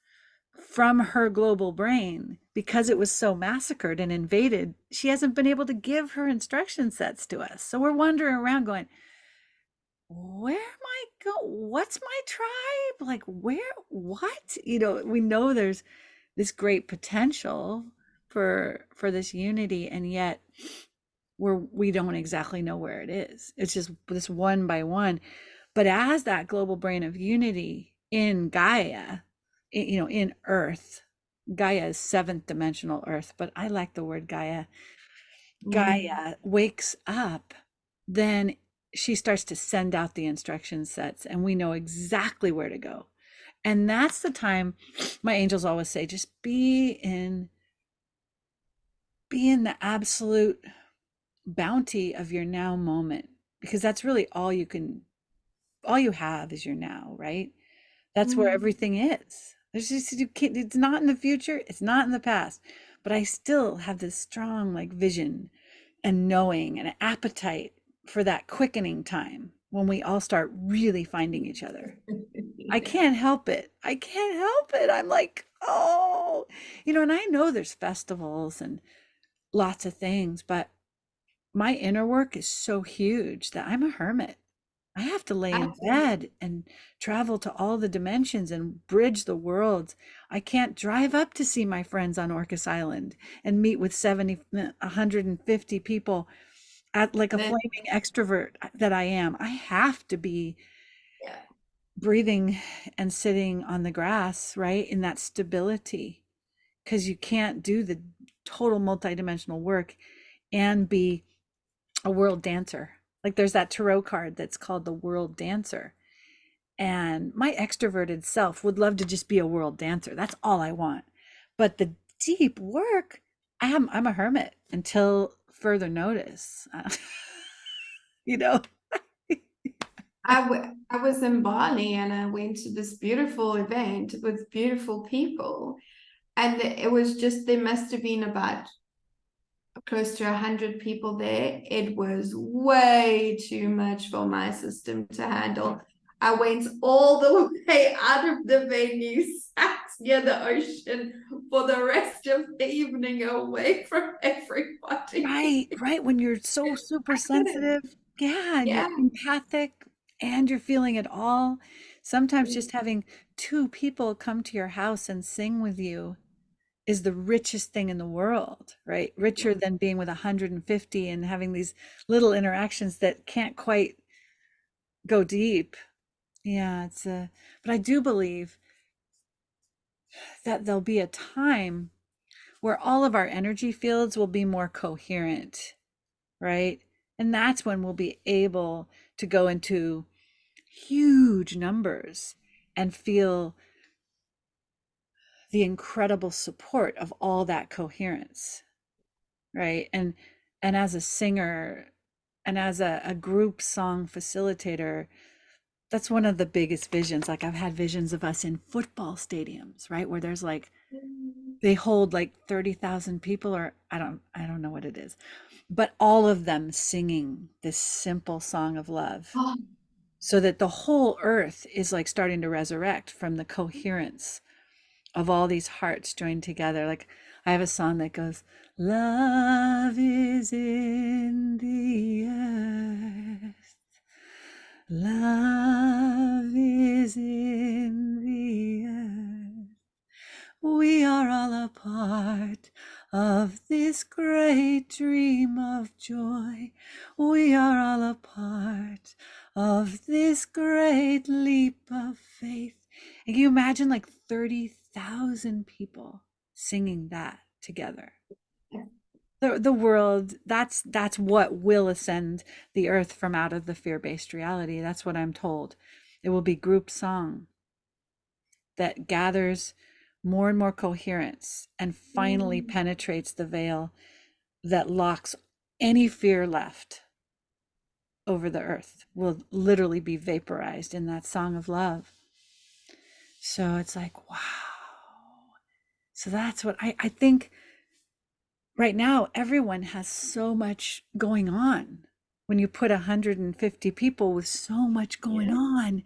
Speaker 1: from her global brain, because it was so massacred and invaded, she hasn't been able to give her instruction sets to us. So we're wandering around going, where am I go? What's my tribe? Like where, what? We know there's this great potential for this unity, and yet we don't exactly know where it is. It's just this one by one. But as that global brain of unity in Gaia, in Earth, Gaia is seventh dimensional Earth, but I like the word Gaia.
Speaker 2: Mm.
Speaker 1: Gaia wakes up, then she starts to send out the instruction sets and we know exactly where to go. And that's the time my angels always say, just be in the absolute bounty of your now moment, because that's really all you have is your now, right? That's where
Speaker 2: Mm.
Speaker 1: everything is. There's just you can't, it's not in the future, it's not in the past. But I still have this strong like vision and knowing and appetite for that quickening time when we all start really finding each other. I
Speaker 2: Yeah.
Speaker 1: can't help it. I can't help it. I'm like, oh, and I know there's festivals and lots of things, but my inner work is so huge that I'm a hermit. I have to lay in
Speaker 2: I,
Speaker 1: bed and travel to all the dimensions and bridge the worlds. I can't drive up to see my friends on Orcas Island and meet with 70, 150 people at like a
Speaker 2: that,
Speaker 1: flaming extrovert that I am. I have to be
Speaker 2: yeah.
Speaker 1: breathing and sitting on the grass, right? In that stability, because you can't do the total multidimensional work and be a world dancer. Like there's that tarot card that's called the world dancer. And my extroverted self would love to just be a world dancer. That's all I want. But the deep work, I'm a hermit until further notice. You know?
Speaker 2: I was in Bali and I went to this beautiful event with beautiful people. And it was just, there must have been about close to 100 people there. It was way too much for my system to handle. I went all the way out of the venue, sat near the ocean for the rest of the evening away from everybody.
Speaker 1: Right, right. When you're so super
Speaker 2: I couldn't.
Speaker 1: sensitive, yeah, and you're
Speaker 2: Yeah.
Speaker 1: empathic and you're feeling it all. Sometimes just having two people come to your house and sing with you is the richest thing in the world, right? Richer than being with 150 and having these little interactions that can't quite go deep. Yeah, but I do believe that there'll be a time where all of our energy fields will be more coherent, right? And that's when we'll be able to go into huge numbers and feel the incredible support of all that coherence, right? And as a singer and as a group song facilitator, that's one of the biggest visions. Like I've had visions of us in football stadiums, right? Where there's like they hold like 30,000 people, or I don't know what it is, but all of them singing this simple song of love,
Speaker 2: Oh,
Speaker 1: so that the whole earth is like starting to resurrect from the coherence of all these hearts joined together. Like I have a song that goes, love is in the earth. Love is in the earth. We are all a part of this great dream of joy. We are all a part of this great leap of faith. And can you imagine like 30,000 people singing that together? The world, that's what will ascend the earth from out of the fear-based reality. That's what I'm told. It will be group song that gathers more and more coherence and finally penetrates the veil that locks any fear left over the earth, will literally be vaporized in that song of love. So it's like, wow. So that's what I think right now, everyone has so much going on. When you put 150 people with so much going
Speaker 2: yeah,
Speaker 1: on,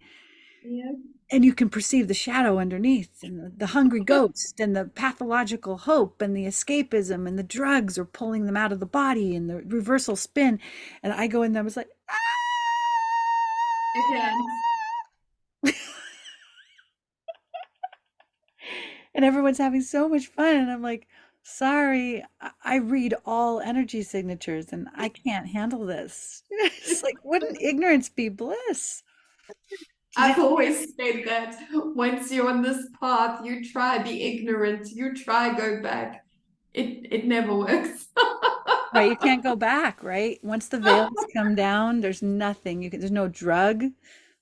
Speaker 2: yeah.
Speaker 1: and you can perceive the shadow underneath and the hungry ghost and the pathological hope and the escapism and the drugs are pulling them out of the body and the reversal spin. And I go in there, I was like,
Speaker 2: I can.
Speaker 1: and everyone's having so much fun. And I'm like, sorry, I read all energy signatures and I can't handle this. It's like, wouldn't ignorance be bliss? To
Speaker 2: I've
Speaker 1: just,
Speaker 2: always said that once you're on this path, you try be ignorant, you try go back. It never works.
Speaker 1: right, you can't go back, right? Once the veils come down, there's nothing there's no drug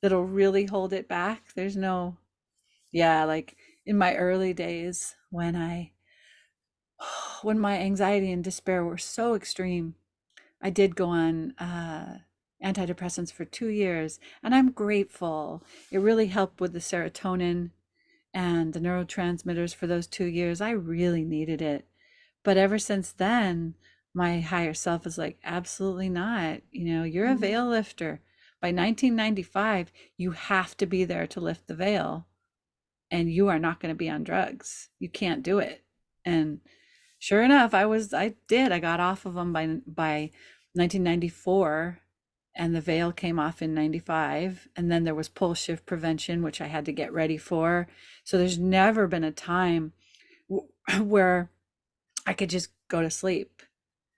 Speaker 1: that'll really hold it back. There's no, yeah, like in my early days when when my anxiety and despair were so extreme, I did go on antidepressants for 2 years, and I'm grateful. It really helped with the serotonin and the neurotransmitters for those 2 years. I really needed it. But ever since then, my higher self is like, absolutely not. You're a veil lifter. By 1995, you have to be there to lift the veil, and you are not going to be on drugs. You can't do it. And sure enough, I got off of them by 1994, and the veil came off in 95, and then there was pole shift prevention, which I had to get ready for. So there's never been a time where I could just go to sleep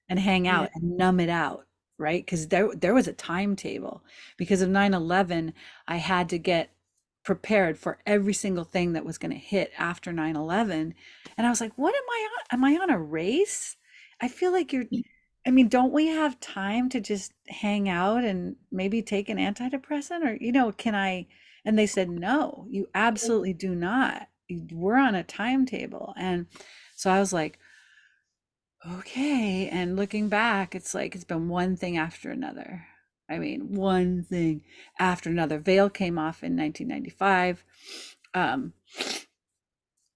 Speaker 1: and hang
Speaker 2: Yeah.
Speaker 1: out and numb it out, right? Because there was a timetable. Because of 9/11, I had to get prepared for every single thing that was going to hit after 9/11. And I was like, what am I on? Am I on a race? I feel like I mean, don't we have time to just hang out and maybe take an antidepressant? Or, can I? And they said, no, you absolutely do not. We're on a timetable. And so I was like, okay. And looking back, it's like it's been one thing after another. I mean, one thing after another. Veil came off in 1995. Um,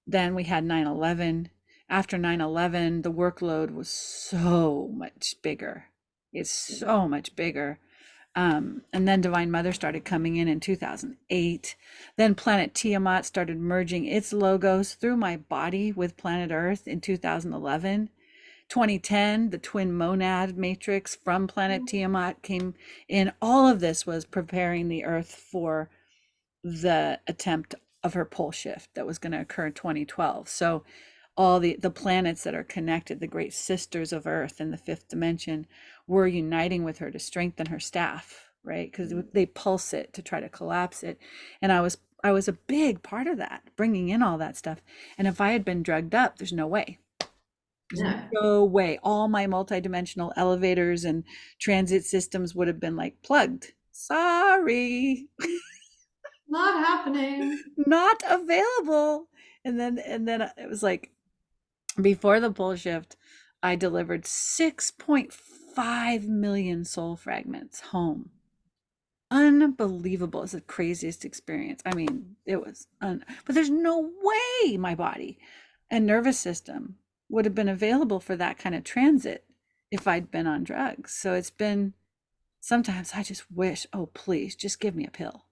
Speaker 1: then we had 9/11. After 9/11, the workload was so much bigger. It's so much bigger. And then Divine Mother started coming in 2008. Then Planet Tiamat started merging its logos through my body with Planet Earth in 2011. 2010, the twin monad matrix from Planet Tiamat came in. All of this was preparing the Earth for the attempt of her pole shift that was going to occur in 2012. So all the planets that are connected, the great sisters of Earth in the fifth dimension, were uniting with her to strengthen her staff, right? Because they pulse it to try to collapse it. And I was a big part of that, bringing in all that stuff. And if I had been drugged up, there's no way. There's
Speaker 2: No,
Speaker 1: no way. All my multidimensional elevators and transit systems would have been like plugged. Sorry,
Speaker 2: not happening.
Speaker 1: not available. And then it was like before the pole shift, I delivered 6.5 million soul fragments home. Unbelievable. It's the craziest experience. I mean, it was but there's no way my body and nervous system would have been available for that kind of transit if I'd been on drugs. So it's been, sometimes I just wish, oh please, just give me a pill.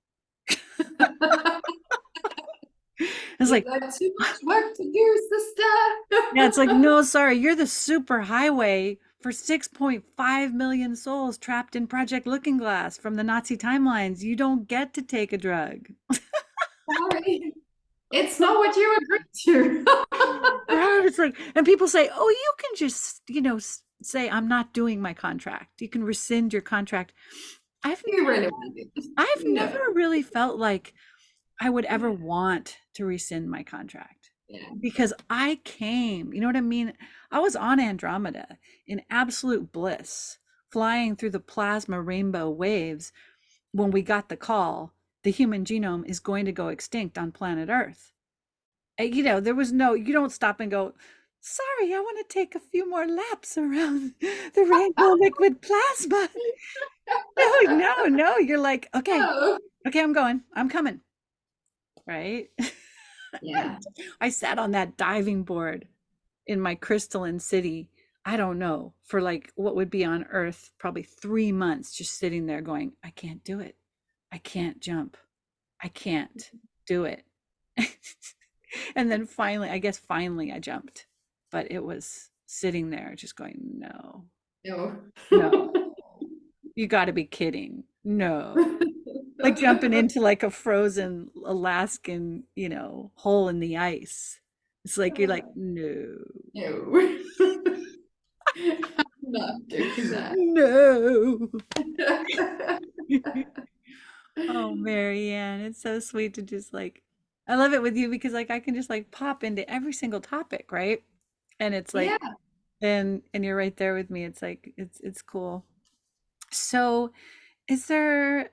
Speaker 1: It's
Speaker 2: You've
Speaker 1: like,
Speaker 2: got too much work to do,
Speaker 1: yeah, it's like,
Speaker 2: sister.
Speaker 1: no, sorry, you're the super highway for 6.5 million souls trapped in Project Looking Glass from the Nazi timelines. You don't get to take a drug.
Speaker 2: Sorry. It's not what you agreed to.
Speaker 1: Right? It's like, and people say, oh, you can just, say, I'm not doing my contract. You can rescind your contract. I've
Speaker 2: You really want to do this?
Speaker 1: I've never
Speaker 2: No.
Speaker 1: really felt like I would ever want to rescind my contract
Speaker 2: Yeah.
Speaker 1: because I came, you know what I mean? I was on Andromeda in absolute bliss, flying through the plasma rainbow waves when we got the call the human genome is going to go extinct on planet Earth. There was no, you don't stop and go, sorry, I want to take a few more laps around the rainbow liquid plasma. No, no, no. You're like, okay,
Speaker 2: Oh.
Speaker 1: okay, I'm coming. Right.
Speaker 2: Yeah.
Speaker 1: I sat on that diving board in my crystalline city. I don't know, for like what would be on Earth, probably 3 months, just sitting there going, I can't do it. I can't jump. I can't do it. And then finally, I guess finally I jumped, but it was sitting there just going, no,
Speaker 2: No.
Speaker 1: no, you got to be kidding. No. Like jumping into like a frozen Alaskan, hole in the ice. It's like you're like, no,
Speaker 2: No. I'm not doing that.
Speaker 1: no. Oh, MaryAnn, it's so sweet to just like, I love it with you because like I can just like pop into every single topic, right? And it's like
Speaker 2: Yeah.
Speaker 1: And you're right there with me. It's like it's cool. So, is there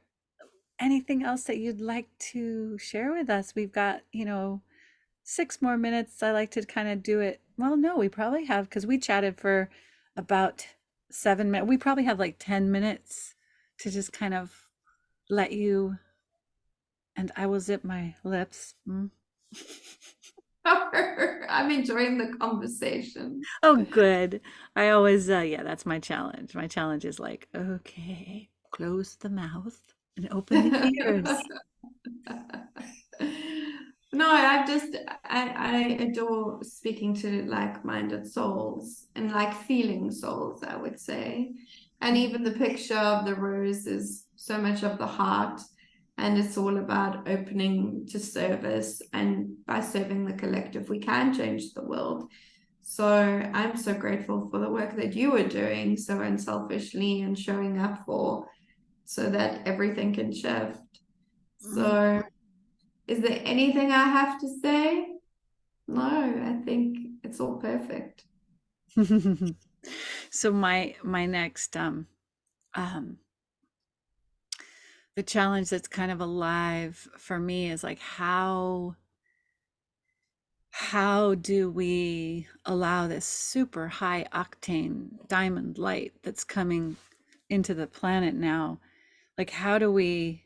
Speaker 1: anything else that you'd like to share with us? We've got, 6 more minutes. I like to kind of do it. Well, no, we probably have because we chatted for about 7 minutes. We probably have like 10 minutes to just kind of let you, and I will zip my lips. Mm.
Speaker 2: I'm enjoying the conversation.
Speaker 1: Oh, good. I always, yeah, that's my challenge. My challenge is like, okay, close the mouth and open the ears.
Speaker 2: No, I adore speaking to like-minded souls and like feeling souls, I would say. And even the picture of the rose is so much of the heart, and it's all about opening to service. And by serving the collective, we can change the world. So I'm so grateful for the work that you are doing so unselfishly and showing up for so that everything can shift.
Speaker 1: Mm.
Speaker 2: So is there anything I have to say? No, I think it's all perfect.
Speaker 1: So my next um the challenge that's kind of alive for me is like how do we allow this super high octane diamond light that's coming into the planet now, like how do we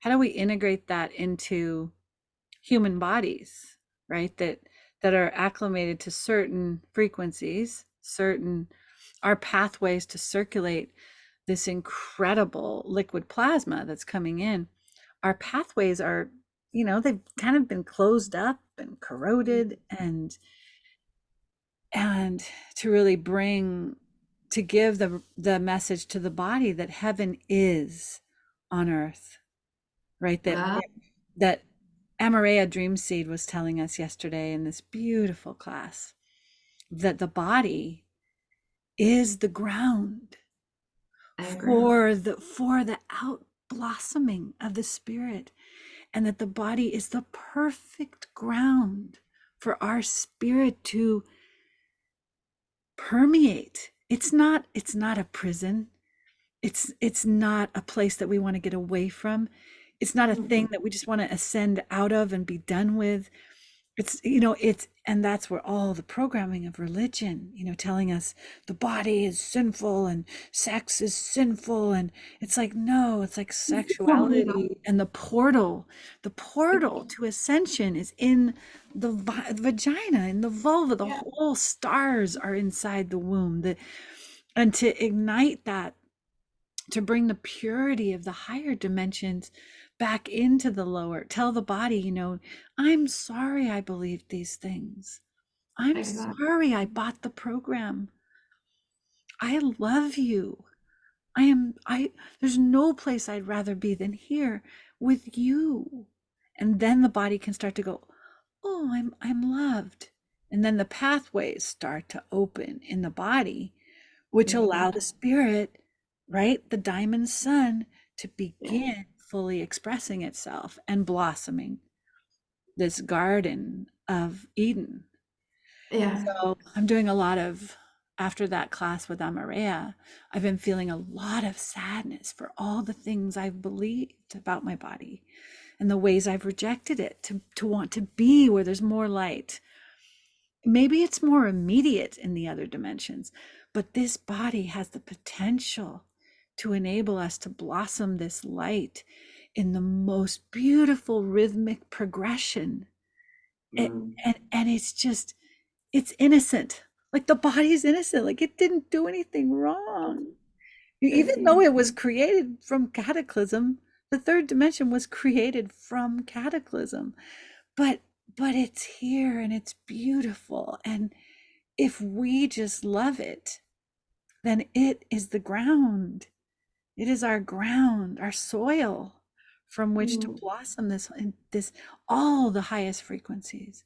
Speaker 1: integrate that into human bodies, right? That are acclimated to certain frequencies, certain our pathways to circulate this incredible liquid plasma that's coming in. Our pathways are, they've kind of been closed up and corroded, and to really bring to give the message to the body that heaven is on earth, right?
Speaker 2: Ah,
Speaker 1: That Amarea Dream Seed was telling us yesterday in this beautiful class that the body is the ground
Speaker 2: I agree.
Speaker 1: for the out blossoming of the spirit, and that the body is the perfect ground for our spirit to permeate. It's not a prison. It's not a place that we want to get away from. It's not a thing
Speaker 2: Mhm.
Speaker 1: that we just want to ascend out of and be done with. And that's where all the programming of religion, telling us the body is sinful and sex is sinful. And it's like, no, it's like
Speaker 2: Oh, yeah.
Speaker 1: sexuality, and the portal to ascension is in the vagina, in the vulva. The
Speaker 2: Yeah,
Speaker 1: whole stars are inside the womb. And to ignite that, to bring the purity of the higher dimensions back into the lower, tell the body, I'm sorry I believed these things. I'm
Speaker 2: exactly.
Speaker 1: sorry I bought the program. I love you. I there's no place I'd rather be than here with you. And then the body can start to go, oh, I'm loved. And then the pathways start to open in the body, which allow
Speaker 2: Exactly.
Speaker 1: the spirit, right, the diamond sun, to
Speaker 2: Yeah.
Speaker 1: begin fully expressing itself and blossoming this garden of Eden.
Speaker 2: Yeah.
Speaker 1: So I'm doing a lot of, after that class with Amaria, I've been feeling a lot of sadness for all the things I've believed about my body and the ways I've rejected it to want to be where there's more light. Maybe it's more immediate in the other dimensions, but this body has the potential to enable us to blossom this light in the most beautiful rhythmic progression. It,
Speaker 2: Mm.
Speaker 1: and it's innocent. Like the body's innocent. Like it didn't do anything wrong. Even though
Speaker 2: Totally.
Speaker 1: it was created from cataclysm, the third dimension was created from cataclysm. But but it's here and it's beautiful. And if we just love it, then it is the ground. It is our ground, our soil from which to
Speaker 2: Mm.
Speaker 1: blossom this all the highest frequencies.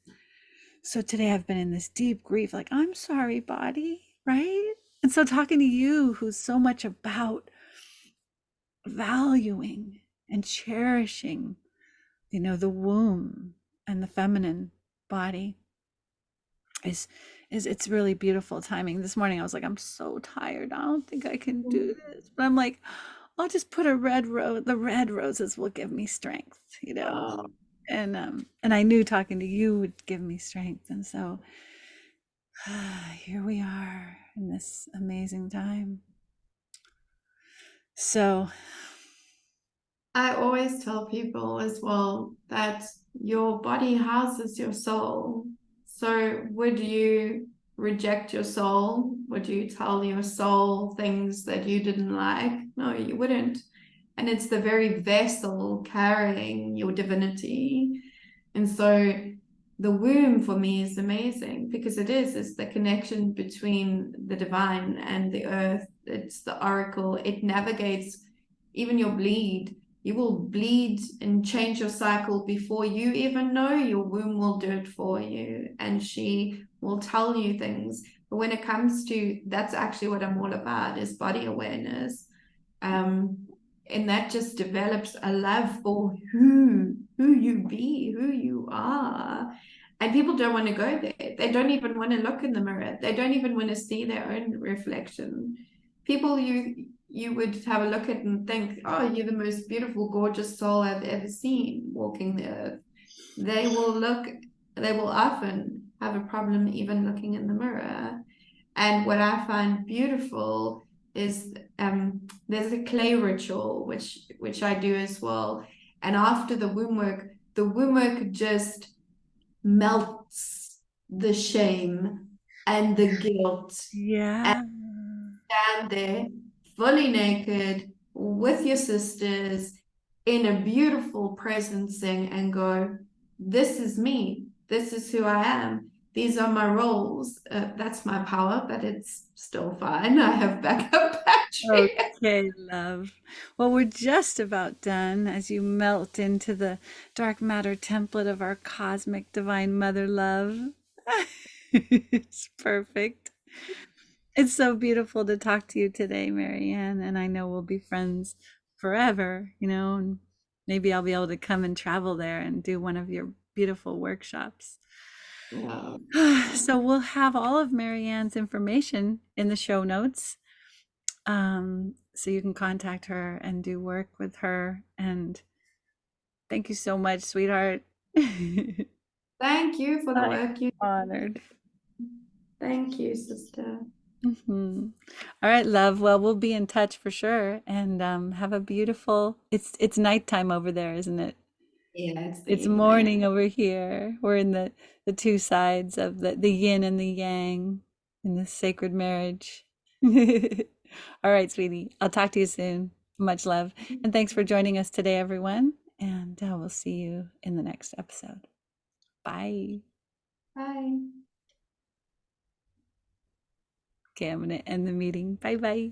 Speaker 1: So today I've been in this deep grief, like, I'm sorry, body, right? And so talking to you, who's so much about valuing and cherishing, the womb and the feminine body, is is it's really beautiful timing. This morning I was like, I'm so tired. I don't think I can do this. But I'm like, I'll just put a red rose. The red roses will give me strength, you know.
Speaker 2: Oh,
Speaker 1: And I knew talking to you would give me strength. And so here we are in this amazing time. So,
Speaker 2: I always tell people as well that your body houses your soul. So, would you reject your soul? Would you tell your soul things that you didn't like? No, you wouldn't. And it's the very vessel carrying your divinity. And so, the womb for me is amazing because it's the connection between the divine and the earth. It's the oracle, it navigates even your bleed. You will bleed and change your cycle before you even know. Your womb will do it for you, and she will tell you things. But when it comes to, that's actually what I'm all about, is body awareness. um and that just develops a love for who you be, who you are. And people don't want to go there. They don't even want to look in the mirror. They don't even want to see their own reflection. People you would have a look at and think, oh, you're the most beautiful, gorgeous soul I've ever seen walking the earth. They will look, they will often have a problem even looking in the mirror. And what I find beautiful is there's a clay ritual which I do as well. And after the womb work just melts the shame and the guilt, and
Speaker 1: yeah.
Speaker 2: stand there fully naked with your sisters in a beautiful presencing and go, this is me. This is who I am. These are my roles. That's my power, but it's still fine. I have backup battery.
Speaker 1: Okay, love. Well, we're just about done as you melt into the dark matter template of our cosmic divine mother love. It's perfect. It's so beautiful to talk to you today, MaryAnn, and I know we'll be friends forever, you know, and maybe I'll be able to come and travel there and do one of your beautiful workshops.
Speaker 2: Yeah.
Speaker 1: So we'll have all of MaryAnn's information in the show notes, so you can contact her and do work with her. And thank you so much, sweetheart. I'm
Speaker 2: Thank you for the work you
Speaker 1: honored.
Speaker 2: do. Thank you, sister.
Speaker 1: All right, love. Well, we'll be in touch for sure, and have a beautiful. It's nighttime over there, isn't it?
Speaker 2: Yeah, it's the
Speaker 1: It's
Speaker 2: evening.
Speaker 1: morning over here. We're in the two sides of the yin and the yang in this sacred marriage. All right, sweetie. I'll talk to you soon. Much love, and thanks for joining us today, everyone. And we'll see you in the next episode. Bye.
Speaker 2: Bye.
Speaker 1: Okay, I'm gonna end the meeting. Bye bye.